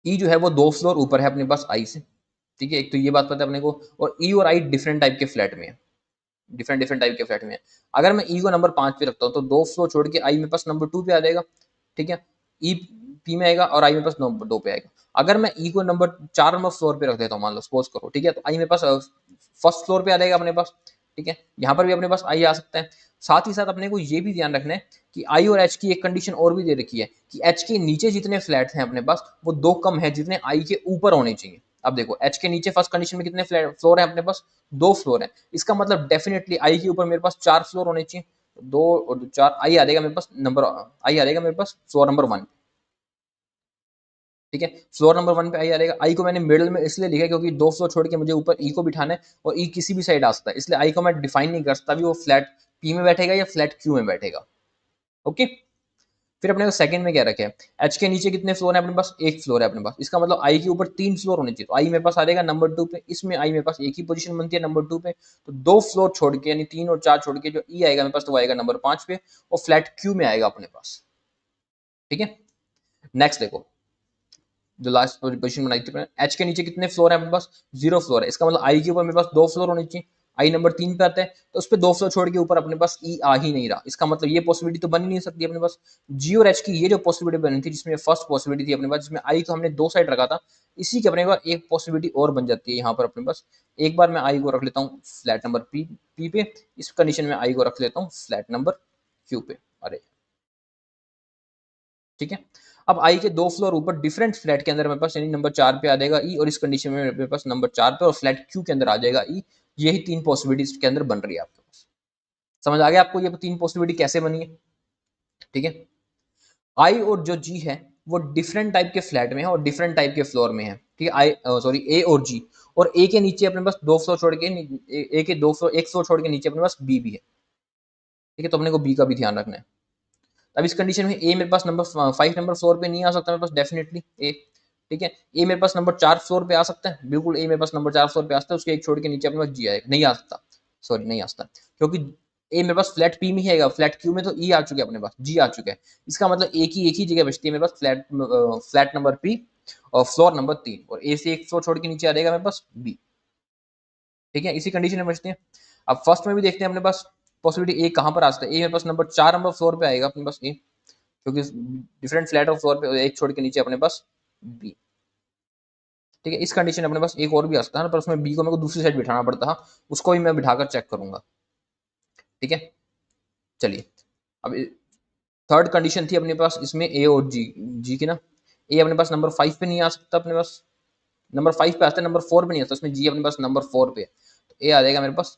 ई जो है वो 2 फ्लोर ऊपर है अपने पास आई से। ठीक है, एक तो ये बात पता है अपने को। और ई और आई डिफरेंट टाइप के फ्लैट में है, डिफरेंट डिफरेंट टाइप के फ्लैट में है। अगर मैं ई को नंबर 5 पे रखता हूँ तो 2 फ्लोर छोड़ के आई मेरे पास नंबर 2 पे आ जाएगा। ठीक है, ई पी में आएगा और आई मेरे पास नंबर 2 पे आएगा। अगर मैं ई को नंबर 4 नंबर फ्लोर पे रख देता हूँ, मान लो सपोज करो, ठीक है, तो आई मेरे पास फर्स्ट फ्लोर पे आ जाएगा अपने पास। ठीक है, यहाँ पर भी अपने पास आई आ सकता है। साथ ही साथ अपने को ये भी ध्यान रखना है कि आई और एच की एक कंडीशन और भी दे रखी है कि एच के नीचे जितने फ्लैट हैं अपने पास वो 2 कम है जितने आई के ऊपर होने चाहिए। अब देखो एच के नीचे फर्स्ट कंडीशन में कितने फ्लोर है अपने पास, 2 फ्लोर है। इसका मतलब डेफिनेटली आई के ऊपर मेरे पास 4 फ्लोर होने चाहिए। 2 और 4 आई आ जाएगा मेरे पास नंबर, आई आ जाएगा मेरे पास फ्लोर नंबर 1। ठीक है, फ्लोर नंबर 1 पे आई आ जाएगा। आई को मैंने मिडिल में इसलिए लिखा है क्योंकि 2 फ्लोर छोड़ के मुझे ऊपर ई को बिठाना है और ई किसी भी साइड आ सकता है, इसलिए आई को मैं डिफाइन नहीं कर सकता भी वो फ्लैट पी में बैठेगा या फ्लैट क्यू में बैठेगा। ओके, फिर अपने को सेकंड में क्या रखे है, एच के नीचे कितने फ्लोर है अपने पास, एक फ्लोर है अपने पास। इसका मतलब आई के ऊपर 3 फ्लोर होने चाहिए, तो आई मेरे पास आ जाएगा नंबर 2 पे। इसमें आई मेरे पास एक ही पोजीशन बनती है नंबर 2 पे, तो 2 फ्लोर छोड़ के यानी 3 और 4 छोड़ के जो ई आएगा मेरे पास तो वो आएगा नंबर 5 पे और फ्लैट क्यू में आएगा अपने पास। ठीक है, नेक्स्ट देखो जो लास्ट पोजीशन बनाई थी, एच के नीचे कितने फ्लोर है अपने पास, 0 फ्लोर है। इसका मतलब आई के ऊपर मेरे पास 2 फ्लोर होने चाहिए। आई नंबर 3 पे आता है तो उस पर 2 फ्लोर छोड़ के ऊपर अपने पास ई आ ही नहीं रहा। इसका मतलब ये पॉसिबिलिटी तो बन ही नहीं सकती अपने पास। जी और एच की ये जो पॉसिबिलिटी बनी थी जिसमें फर्स्ट पॉसिबिलिटी थी अपने पास, जिसमें आई को हमने 2 साइड रखा था, इसी के अपने पास एक पॉसिबिलिटी और बन जाती है यहाँ पर अपने पास। एक बार मैं आई को रख लेता हूँ फ्लैट नंबर पी पे, इस कंडीशन में आई को रख लेता हूँ फ्लैट नंबर क्यू पे। अरे ठीक है, अब आई के 2 फ्लोर ऊपर डिफरेंट फ्लैट के अंदर मेरे पास यानी नंबर 4 पे आ जाएगा ई, और इस कंडीशन में मेरे पास नंबर 4 पे और फ्लैट क्यू के अंदर आ जाएगा ई। यही 3 पॉसिबिलिटीज के अंदर बन रही है आपके पास। समझ आ गया आपको ये 3 पॉसिबिलिटी कैसे बनी है। ठीक है, आई और जो जी है वो डिफरेंट टाइप के फ्लैट में है और डिफरेंट टाइप के फ्लोर में है। ठीक है, आई सॉरी ए और जी, और ए के नीचे अपने पास 2 फ्लोर छोड़ के ए के 2 फ्लोर 1 फ्लोर छोड़ के नीचे अपने पास बी भी है। ठीक है, तो अपने को बी का भी ध्यान रखना है। अब इस कंडीशन में ए मेरे पास नंबर 5 नंबर फ्लोर पे नहीं आ सकता मेरे पास डेफिनेटली ए। ठीक है, ए मेरे पास नंबर 4 फ्लोर पे आ सकता है, बिल्कुल ए मेरे पास नंबर 4 फ्लोर पे आ सकता है, उसके एक छोड़ के नीचे अपने पास जी आएगा, नहीं आ सकता, सॉरी नहीं आ सकता, क्योंकि ए मेरे पास फ्लैट पी में ही आएगा, फ्लैट क्यू में तो ई आ चुके हैं अपने पास, जी आ चुका है। इसका मतलब एक ही जगह बचती है मेरे पास फ्लैट नंबर पी और फ्लोर नंबर 3, और ए से एक फ्लोर छोड़ के नीचे आ जाएगा मेरे पास बी। ठीक है, इसी कंडीशन में बचते हैं। अब फर्स्ट में भी देखते हैं अपने पास पॉसिबिलिटी ए कहां पर आ सकता है। ए मेरे पास नंबर 4 नंबर फ्लोर पे आएगा अपने पास ए, क्योंकि डिफरेंट फ्लैट ऑफ फ्लोर पे एक छोड़ के नीचे अपने पास बी। ठीक है, इस कंडीशन में अपने पास एक और भी आ सकता है ना, पर उसमें बी को मेरे को दूसरी साइड बिठाना पड़ता है, उसको भी मैं बिठाकर चेक करूंगा। ठीक है, चलिए अब थर्ड कंडीशन थी अपने पास इसमें ए और जी, जी की ना, ए अपने पास नंबर 5 पे नहीं आ सकता, अपने पास नंबर 5 पे आता है, नंबर 4 पे नहीं आता, उसमें जी अपने पास नंबर 4 पे है, तो ए आ जाएगा मेरे पास।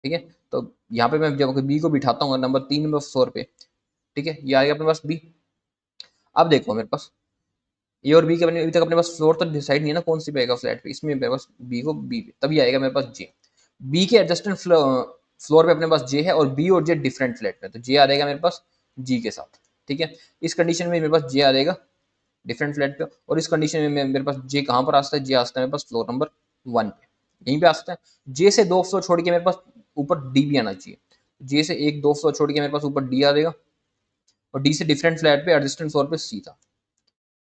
ठीक है, तो यहाँ पे मैं जब बी को बिठाता हूँ नंबर 3 नंबर 4 पे, ठीक है, ये आ गया अपने पास बी। अब देखो मेरे पास ए और बी के अभी तक अपने पास फ्लोर तो डिसाइड नहीं है ना कौन सी पेगा फ्लैट पे, इसमें मेरे पास बी को बी पे तभी आएगा मेरे पास जे। बी के एडजस्टेंट फ्लोर पे अपने पास जे है और बी और जे डिफरेंट फ्लैट पे, तो जे आ जाएगा मेरे पास जी के साथ। ठीक है। इस कंडीशन में मेरे पास जे आ जाएगा डिफरेंट फ्लैट पे, और इस कंडीशन में मेरे पास जे कहाँ पर आ सकता है, जे आ सकता है मेरे पास फ्लोर नंबर 1 पे, यहीं पे आ सकता है। जे से 2 फ्लोर छोड़ के मेरे पास ऊपर डी भी आना चाहिए, जे से 1-2 फ्लोर छोड़ के मेरे पास ऊपर डी आ जाएगा, और डी से डिफरेंट फ्लैट पे एडजस्टेंट फ्लोर पे सी था।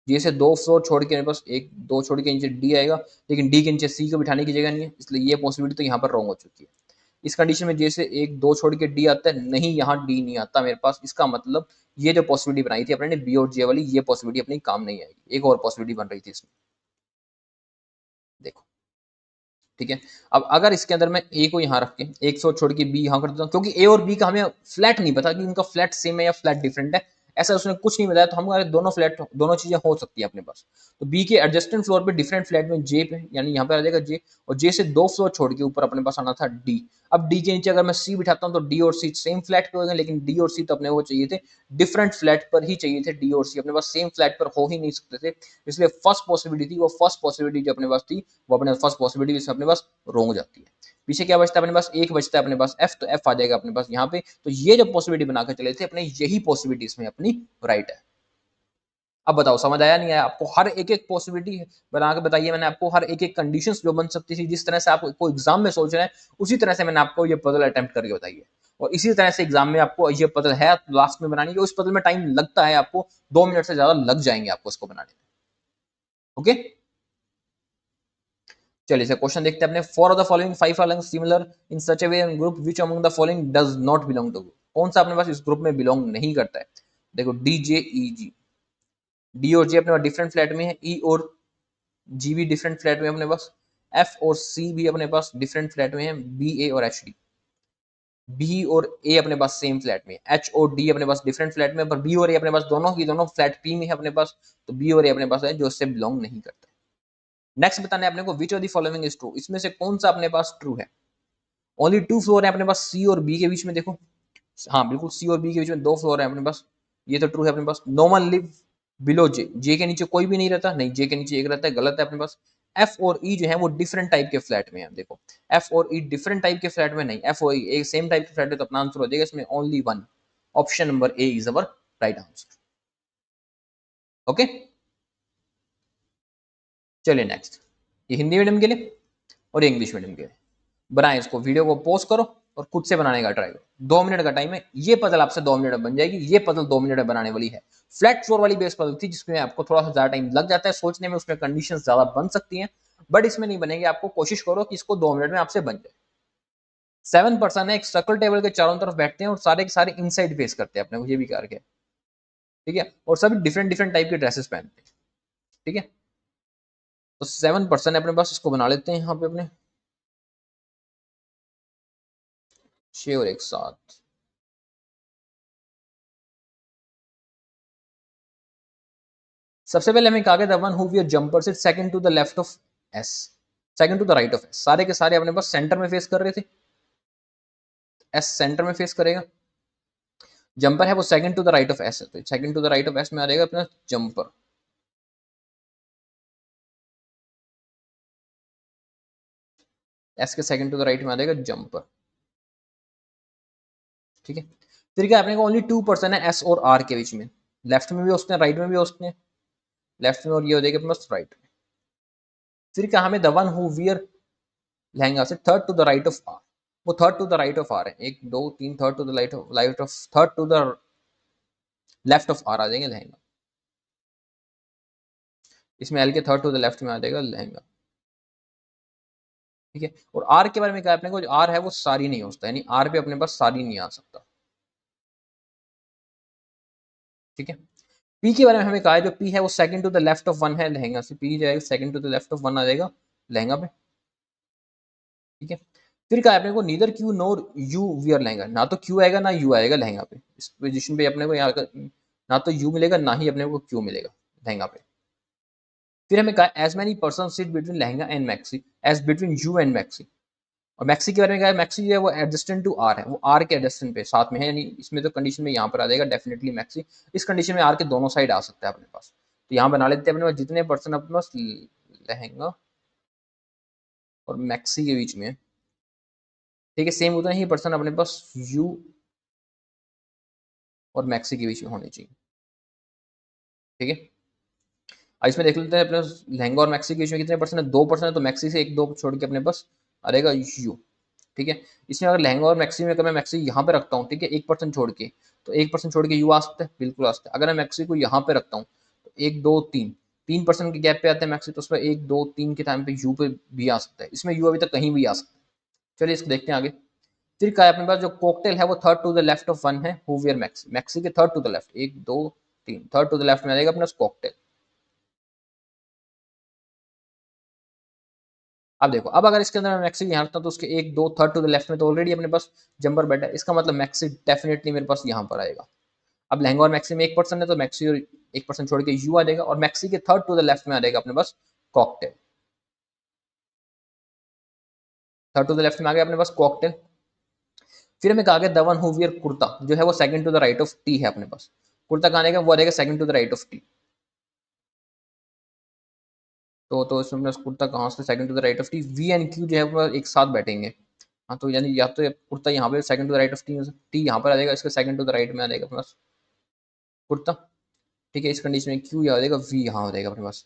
जे से 2 फ्लोर छोड़ के मेरे पास 1-2 छोड़ के नीचे डी आएगा, लेकिन डी के नीचे सी को बिठाने की जगह नहीं है, इसलिए ये पॉसिबिलिटी तो यहाँ पर रॉन्ग हो चुकी है। इस कंडीशन में जैसे 1-2 छोड़ के डी आता है, नहीं यहाँ डी नहीं आता मेरे पास, इसका मतलब ये जो पॉसिबिलिटी बनाई थी अपने ने बी और जे वाली, ये पॉसिबिलिटी अपनी काम नहीं आएगी। एक और पॉसिबिलिटी बन रही थी इसमें, देखो ठीक है। अब अगर इसके अंदर मैं ए को यहाँ रख के 100 छोड़ के बी यहाँ कर देता हूँ, क्योंकि ए और बी का हमें फ्लैट नहीं पता कि उनका फ्लैट सेम है या फ्लैट डिफरेंट है, ऐसा उसने कुछ नहीं बताया, तो हमारे दोनों फ्लैट दोनों चीजें हो सकती है अपने पास। तो बी के एडजस्टेंट फ्लोर पे डिफरेंट फ्लैट में जे पे, यानी यहाँ पे आ जाएगा जे, और जे से 2 फ्लोर छोड़ के ऊपर अपने पास आना था डी। अब डी के नीचे अगर मैं सी बिठाता हूँ तो डी और सी सेम फ्लैट पे हो गए, लेकिन डी और सी तो अपने वो चाहिए थे डिफरेंट फ्लैट पर ही चाहिए थे, डी और सी अपने पास सेम फ्लैट पर हो ही नहीं सकते थे। इसलिए फर्स्ट पॉसिबिलिटी थी, वो फर्स्ट पॉसिबिलिटी जो अपने पास थी वो अपने फर्स्ट पॉसिबिलिटी अपने पास रोंग जाती है। पीछे क्या बचता है अपने पास, एक बचता है अपने पास एफ, तो एफ आ जाएगा अपने पास यहाँ पे। तो ये जो पॉसिबिलिटी बनाकर चले थे अपने, यही पॉसिबिलिटी इसमें अपनी राइट है। अब बताओ समझ आया नहीं आया आपको? हर एक एक पॉसिबिलिटी बना के बताइए मैंने आपको, हर एक एक कंडीशंस जो बन सकती थी, जिस तरह से आप कोई एग्जाम में सोच रहे हैं उसी तरह से मैंने आपको ये पजल अटेम्प्ट करके बताइए, और इसी तरह से एग्जाम में आपको ये पजल है लास्ट में बनानी है। उस पजल में टाइम लगता है आपको 2 मिनट से ज्यादा लग जाएंगे आपको इसको बनाने में। ओके, चलिए सर क्वेश्चन देखते हैं अपने। For the following 5 are similar in such a way in group which among the following does not belong to group. कौन सा अपने पास इस ग्रुप में बिलोंग नहीं करता है? देखो डी जे ई जी, डी और जे अपने पास डिफरेंट फ्लैट में है, ई और जी भी डिफरेंट फ्लैट में अपने पास, एफ और सी भी अपने पास डिफरेंट फ्लैट में है, बी ए और एच डी, बी और ए अपने पास सेम फ्लैट में, एच और डी अपने पास डिफरेंट फ्लैट में, पर बी और ए अपने पास दोनों की दोनों फ्लैट पी में है अपने पास, तो बी और ए अपने पास है जो इससे बिलोंग नहीं करता है। नेक्स्ट बताना है अपने को विच of the following is true, इसमें से कौन सा अपने पास ट्रू है? ओनली 2 फ्लोर है अपने पास सी और बी के बीच में, देखो हाँ बिल्कुल सी और बी के बीच में 2 फ्लोर है अपने पास, ये तो ट्रू है अपने पास। नो वन लिव बिलो जे, जे के नीचे कोई भी नहीं रहता, नहीं जे के नीचे एक रहता है, गलत है अपने पास। एफ और ई जो है वो डिफरेंट टाइप के फ्लैट में है, देखो एफ और ई डिफरेंट टाइप के फ्लैट में नहीं, एफ और ई एक सेम टाइप के फ्लैट है, तो अपना आंसर हो जाएगा इसमें only one, option number A is our right answer. Okay, चलिए नेक्स्ट, ये हिंदी मीडियम के लिए और ये इंग्लिश मीडियम के लिए। बनाए इसको, वीडियो को पॉज करो और खुद से बनाने का ट्राई करो। 2 मिनट का टाइम है, ये पजल आपसे 2 मिनट में बन जाएगी, ये पजल 2 मिनट में बनाने वाली है। फ्लैट फ्लोर वाली बेस पजल थी जिसमें आपको थोड़ा सा ज्यादा टाइम लग जाता है सोचने में, उसमें कंडीशन ज्यादा बन सकती हैं, बट इसमें नहीं बनेगी। आपको कोशिश करो कि इसको 2 मिनट में आपसे बन जाए। 7 पर्सन है, एक सर्कल टेबल के चारों तरफ बैठते हैं और सारे के सारे इनसाइड फेस करते हैं अपने को, ये भी करके ठीक है, और सभी डिफरेंट डिफरेंट टाइप के ड्रेसेस पहनते हैं, ठीक है। तो 7 पर्सन है अपने पास, इसको बना लेते हैं यहाँ पे अपने 6 और एक साथ। सबसे पहले हमें कहा गया the one who wear jumper sit second to the left of S, second to the right of S, सारे के सारे अपने पास सेंटर में फेस कर रहे थे, एस सेंटर में फेस करेगा, जंपर है वो second to the right of S है, तो second to the right of S में आ जाएगा अपना जंपर, एस के सेकंड टू द राइट में आ जाएगा जंपर, ठीक है। फिर क्या अपने को ओनली 2 पर्सन है एस और आर के बीच में, लेफ्ट में भी होते हैं राइट में भी होते हैं, लेफ्ट में, और ये हो जाएगा अपने पास राइट में। फिर क्या हमें the one who wear lehenga से third to the right of R, वो third to the right of R है, 1 2 3 third to the right of, third to the left of R आ जाएंगे लहंगा, इसमें एल के थर्ड टू द लेफ्ट में आ जाएगा लहंगा, ठीक है। और आर के बारे में क्या अपने को, आर है वो सारी नहीं हो सकता, यानी आर पे अपने पास सारी नहीं आ सकता, ठीक है। पी के बारे में हमें कहा है जो पी है वो second to the left of one है लहंगा से, पी जाएगा second to the left of one आ जाएगा लहंगा पे, ठीक है। फिर कहा अपने को neither Q nor you wear lehenga, ना तो क्यू आएगा ना यू आएगा लहंगा पे, इस पोजीशन पे अपने को यहाँ का ना तो यू मिलेगा ना ही अपने को क्यू मिलेगा लहंगा पे। फिर हमें कहा as many person sit between lehenga and maxi as between you and maxi, और मैक्सी के बारे में क्या है, मैक्सी जो है वो एडजस्टेंट टू आर है, वो आर के एडजस्टेंट पे साथ में है, यानी इसमें तो कंडीशन में यहाँ पर आ जाएगा डेफिनेटली मैक्सी, इस कंडीशन में आर के दोनों साइड आ सकता है अपने पास। तो यहाँ बना लेते हैं अपने पास जितने पर्सन अपने पास लहंगा और मैक्सी के बीच में, ठीक है, सेम उतना ही पर्सन अपने पास यू और मैक्सी के बीच में होने चाहिए, ठीक है। अब इसमें देख लेते हैं अपने लहंगा और मैक्सी के इसमें कितने परसेंट है, 2% है, तो मैक्सी से एक दो छोड़ के अपने पास आ रहेगा यू। ठीक है। इसमें अगर लहंगा और मैक्सी में अगर मैं मैक्सी यहाँ पे रखता हूँ, ठीक है, 1% छोड़ के, तो 1% छोड़ के यू आ सकता है, बिल्कुल आ सकता है। अगर मैं मैक्सी को यहाँ पे रखता हूँ तो 1 2 3 3% के गैप पे आते हैं मैक्सी, तो उसमें 1 2 3 के टाइम पे यू पे भी आ सकता है। इसमें यू अभी तक कहीं भी आ सकता है। चलिए इसको देखते हैं आगे। फिर क्या है अपने पास जो कॉकटेल है वो third to the left of one है हु वेयर मैक्सी, मैक्सी के third to the left, 1 2 3 third to the left में आ जाएगा अपना कॉकटेल। अब देखो, अब अगर इसके अंदर मैं मैक्सी यहाँ रखता हूँ तो उसके 1 2 थर्ड टू द लेफ्ट में तो ऑलरेडी अपने पास जंपर बैठा है, इसका मतलब मैक्सी डेफिनेटली मेरे पास यहाँ पर आएगा। अब लहंगा और मैक्सी में 1% है तो मैक्सी और 1% छोड़ के यू आ जाएगा, और मैक्सी के थर्ड टू द लेफ्ट में आ जाएगा अपने पास cocktail. Third to the left में आ गया अपने पास कॉकटेल। फिर हमें कहा गया the one who wear kurta, जो है वो second to the right of T है अपने पास। कुर्ता कहाँ आएगा, वो आ जाएगा second to the right of T. तो इसमें अपना कुर्ता कहाँ से second to the right of T, V and Q जो है वो एक साथ बैठेंगे। हाँ, तो यानी या तो कुर्ता यहाँ पे second to the right of T, T यहाँ पर आ जाएगा, इसके सेकंड टू द राइट में आ जाएगा अपने पास कुर्ता। ठीक है। इस कंडीशन में क्यू यहाँ आ जाएगा, वी यहाँ हो जाएगा अपने पास।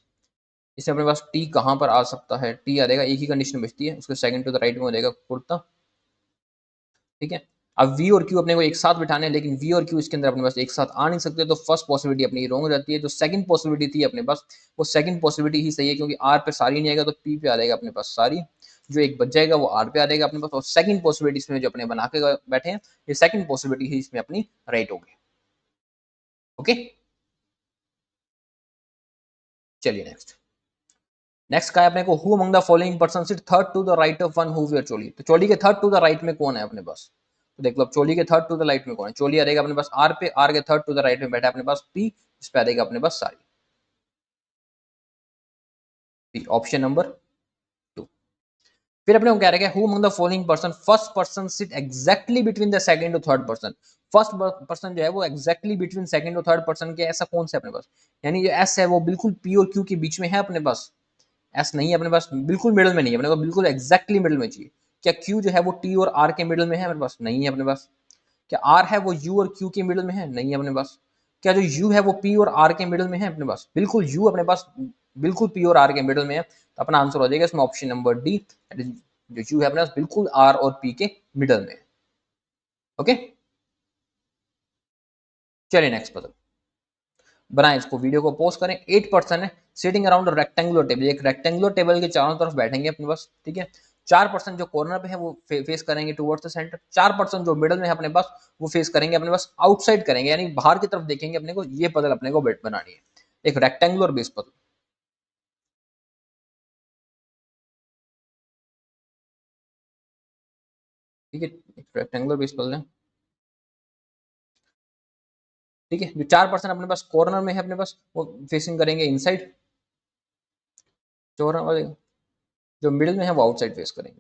इससे अपने पास टी कहाँ पर आ सकता है, टी आ जाएगा, एक ही कंडीशन बचती है, उसके सेकंड टू द राइट में हो जाएगा कुर्ता। ठीक है। अब वी और क्यू अपने को एक साथ बिठाने हैं, लेकिन वी और क्यू इसके अंदर अपने पास एक साथ आ नहीं सकते, तो फर्स्ट पॉसिबिलिटी अपनी रॉन्ग हो जाती है। जो सेकंड पॉसिबिलिटी थी अपने पास, वो सेकंड पॉसिबिलिटी ही सही है, क्योंकि आर पे सारी नहीं आएगा तो पी पे आ जाएगा अपने पास सारी। जो एक बच जाएगा वो आर पे आ जाएगा अपने पास, और सेकंड पॉसिबिलिटी इसमें जो अपने बना के बैठे हैं, ये सेकंड पॉसिबिलिटी ही इसमें अपनी राइट होगी। ओके, चलिए नेक्स्ट। नेक्स्ट का है अपने को, who among the following person sit third to the right of one who wear choli, तो चोली के थर्ड टू द राइट में कौन है अपने पास। तो देख लो, अब चोली के थर्ड टू द राइट में कौन है, चोली आ जाएगा अपने पास आर पे, आर के थर्ड टू द राइट में बैठा है अपने पास पी, इस पे आ जाएगा अपने पास सारी, पी ऑप्शन नंबर 2। फिर अपने को कह रहा है who among the following person first person sit exactly between the second और थर्ड पर्सन, फर्स्ट पर्सन जो है वो एग्जैक्टली बिटवीन सेकंड और थर्ड पर्सन के, ऐसा कौन सा अपने पास, यानी जो एस है वो बिल्कुल पी और क्यू के बीच में है अपने पास, एस नहीं है अपने पास, बिल्कुल मिडिल में नहीं है अपने को, बिल्कुल एग्जैक्टली मिडिल में चाहिए। क्या क्यू जो है वो टी और आर के मिडिल में है अपने पास, नहीं है अपने पास। क्या आर है वो यू और क्यू के मिडिल में है, नहीं है अपने पास। क्या जो यू है वो पी और आर के मिडिल में है अपने पास, बिल्कुल यू अपने पास बिल्कुल पी और आर के मिडिल में है, तो अपना आंसर हो जाएगा इसमें ऑप्शन नंबर डी, जो यू है अपने पास बिल्कुल आर और पी के मिडिल में। ओके, चलिए नेक्स्ट पजल बनाए, इसको वीडियो को पॉज करें। 8% है सिटिंग अराउंड रेक्टेंगुलर टेबल, एक रेक्टेंगुलर टेबल के चारों तरफ बैठेंगे अपने पास। ठीक है। 4% जो कॉर्नर पे है वो फेस करेंगे टुवर्ड्स द सेंटर, 4% जो मिडल में है अपने पास वो फेस करेंगे अपने पास आउटसाइड करेंगे, यानी बाहर की तरफ देखेंगे अपने को। ये पजल अपने को बनानी है, एक रेक्टेंगुलर बेस पजल। ठीक है, एक रेक्टेंगुलर बेस पजल है। ठीक है। जो 4% अपने पास कॉर्नर में है अपने पास वो फेसिंग करेंगे इनसाइड, कॉर्नर वाले। जो मिडिल में है वो आउटसाइड फेस करेंगे।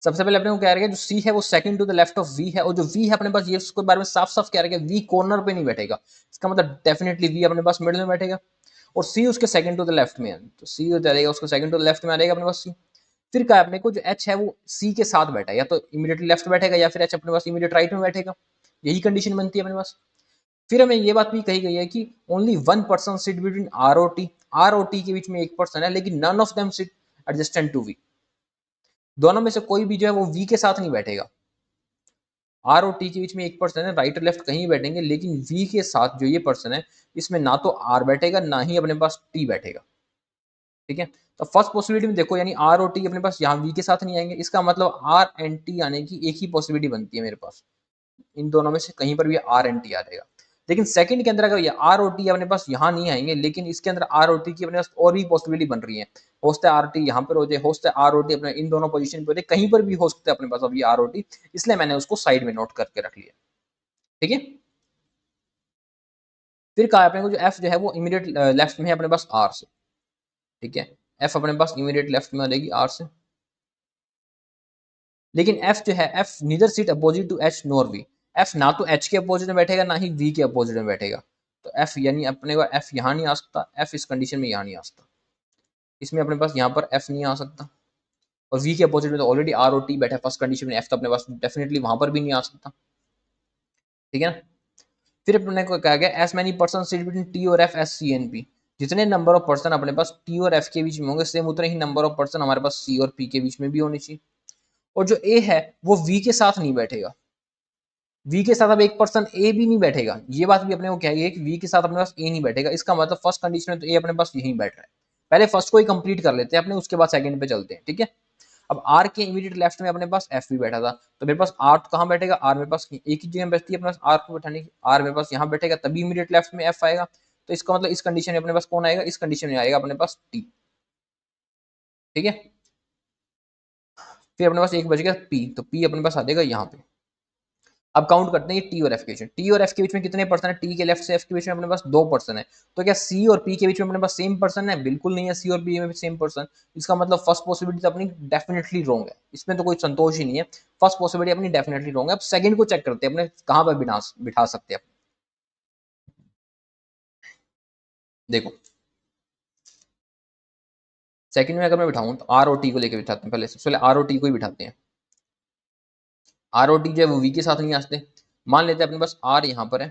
सबसे पहले अपने को कह रहा है जो सी है वो second to the left of V है, और जो वी है अपने पास ये उसके बारे में साफ साफ कह रहा है कि वी कॉर्नर पे नहीं बैठेगा, इसका मतलब डेफिनेटली वी अपने पास मिडिल में बैठेगा, और सी उसके सेकंड टू द लेफ्ट में है, तो सी हो जाएगा उसको सेकंड टू द लेफ्ट में आ जाएगा अपने पास सी। फिर कहा अपने को जो एच है वो सी के साथ बैठा है, या तो इमीडिएटली लेफ्ट बैठेगा या फिर एच अपने पास इमीडिएट राइट में बैठेगा, यही कंडीशन बनती है अपने पास। फिर हमें ये बात भी कही गई है कि ओनली 1% सिट बिटवीन आर और टी के बीच में 1% है, लेकिन none of them sit adjacent to V, दोनों में से कोई भी जो है वो वी के साथ नहीं बैठेगा। आर और टी के बीच में 1% है, राइट और लेफ्ट कहीं बैठेंगे, लेकिन वी के साथ जो ये पर्सन है इसमें ना तो आर बैठेगा ना ही अपने पास टी बैठेगा। ठीक है। तो फर्स्ट पॉसिबिलिटी में देखो, यानी आर और टी अपने पास यहाँ वी के साथ नहीं आएंगे, इसका मतलब आर एंड टी आने की एक ही पॉसिबिलिटी बनती है मेरे पास, इन दोनों में से कहीं पर भी आर एंड टी आ जाएगा। लेकिन सेकंड के अंदर अगर ये आर और टी अपने पास यहाँ नहीं आएंगे, लेकिन इसके अंदर आर और टी की अपने पास और भी पॉसिबिलिटी बन रही है, हो सकता है आर टी यहाँ पर हो जाए, हो सकता है आर और टी अपने इन दोनों पोजीशन पर हो जाए, कहीं पर भी हो सकता है अपने पास अभी आर और टी, इसलिए मैंने उसको साइड में नोट करके रख लिया। ठीक है। फिर कहा अपने को जो एफ जो है वो इमीडिएट लेफ्ट में है अपने पास आर से। ठीक है। एफ अपने पास इमीडिएट लेफ्ट में आ जाएगी आर से, लेकिन एफ जो है F neither seat opposite to H nor V, F ना तो एच के अपोजिट में बैठेगा ना ही वी के अपोजिट में बैठेगा, तो एफ यानी अपने को एफ यहाँ नहीं आ सकता, एफ इस कंडीशन में यहाँ नहीं आ सकता, इसमें अपने पास यहाँ पर एफ नहीं आ सकता। और वी के अपोजिट में तो ऑलरेडी आर और टी बैठा है फर्स्ट कंडीशन में, एफ तो अपने पास डेफिनेटली वहां पर भी नहीं आ सकता, ठीक है ना। फिर अपने को कहा गया as many person sit between T और F S C N P, जितने नंबर ऑफ पर्सन अपने पास टी और एफ के बीच में होंगे सेम उतने ही नंबर ऑफ पर्सन हमारे पास सी और पी के बीच में भी होनी चाहिए। और जो ए है वो वी के साथ नहीं बैठेगा, वी के साथ अब एक पर्सन ए भी नहीं बैठेगा, ये बात भी अपने को क्या है कि वी के साथ अपने पास ए नहीं बैठेगा, इसका मतलब फर्स्ट कंडीशन में तो ए अपने पास यहीं बैठ रहा है। पहले फर्स्ट को ही कंप्लीट कर लेते हैं अपने, उसके बाद सेकंड पे चलते हैं, ठीक है। अब आर के इमीडिएट लेफ्ट में अपने पास एफ भी बैठा था, तो मेरे पास आर कहाँ बैठेगा, आर मेरे पास एक ही जगह बैठती है अपने पास आर को बैठाने की, आर मेरे पास यहाँ बैठेगा तभी इमीडिएट लेफ्ट में एफ आएगा। तो इसका मतलब इस कंडीशन में अपने पास कौन आएगा, इस कंडीशन में आएगा अपने पास टी, ठीक है। फिर अपने पास एक बच गया पी, तो पी अपने पास आ जाएगा यहाँ पे। अब काउंट करते हैं टी और एफ के बीच में, टी और एफ के बीच में कितने पर्सन है, टी के लेफ्ट से एफ के बीच में अपने पास 2 पर्सन है। तो क्या सी और पी के बीच में अपने पास सेम पर्सन है, बिल्कुल नहीं है, सी और पी में भी सेम पर्सन। इसका मतलब फर्स्ट पॉसिबिलिटी तो अपनी डेफिनेटली रॉन्ग है, इसमें तो कोई संतोष ही नहीं है, फर्स्ट पॉसिबिलिटी अपनी डेफिनेटली रॉन्ग है। अब सेकंड को चेक करते हैं अपने कहां पर बिठा सकते हैं। देखो सेकंड में अगर मैं बिठाऊं तो आर और टी को लेकर बिठाते हैं, पहले सबसे पहले आर और टी को ही बिठाते हैं। आर और टी जो है वो वी के साथ नहीं आते, मान लेते हैं अपने पास आर यहाँ पर है,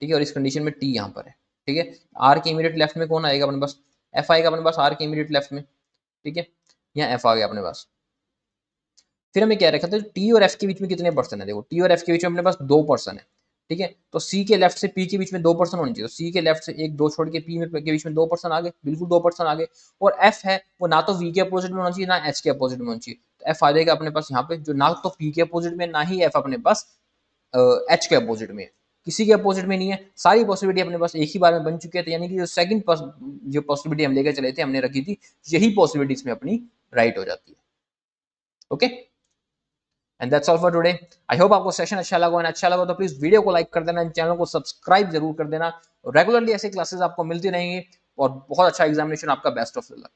ठीक है, और इस कंडीशन में टी यहाँ पर है, ठीक है। आर के इमीडिएट लेफ्ट में कौन आएगा अपने पास, एफ आएगा अपने पास आर के इमीडिएट लेफ्ट में, ठीक है, यहाँ एफ आ गया अपने पास। फिर हमें क्या रखा था, टी और एफ के बीच में कितने पर्सन है, देखो टी और एफ के बीच में अपने पास 2 पर्सन है, ठीक है। तो सी के लेफ्ट से पी के बीच में 2 पर्सन होने चाहिए, तो सी के लेफ्ट से एक 2 छोड़ के पी में के बीच में 2 पर्सन आ गए, बिल्कुल 2 पर्सन आ गए। और एफ है वो ना तो वी के अपोजिट में होना चाहिए ना एच के अपोजिट में होना चाहिए, तो एफ आ जाएगा अपने पास यहाँ पे, जो ना तो पी के अपोजिट में ना ही एफ अपने पास एच के अपोजिट में, किसी के अपोजिट में नहीं है। सारी पॉसिबिलिटी अपने पास एक ही बार में बन चुकी है, तो यानी कि जो सेकंड जो पॉसिबिलिटी हम लेकर चले थे, हमने रखी थी, यही पॉसिबिलिटी इसमें अपनी राइट हो जाती है। Okay, and that's all for today. I hope आपको सेशन अच्छा लगा, अच्छा लगा तो प्लीज वीडियो को लाइक कर देना, चैनल को सब्सक्राइब जरूर कर देना। रेगुलरली ऐसे क्लासेस आपको मिलती रहेंगी और बहुत अच्छा एग्जामिनेशन आपका, बेस्ट ऑफ लक।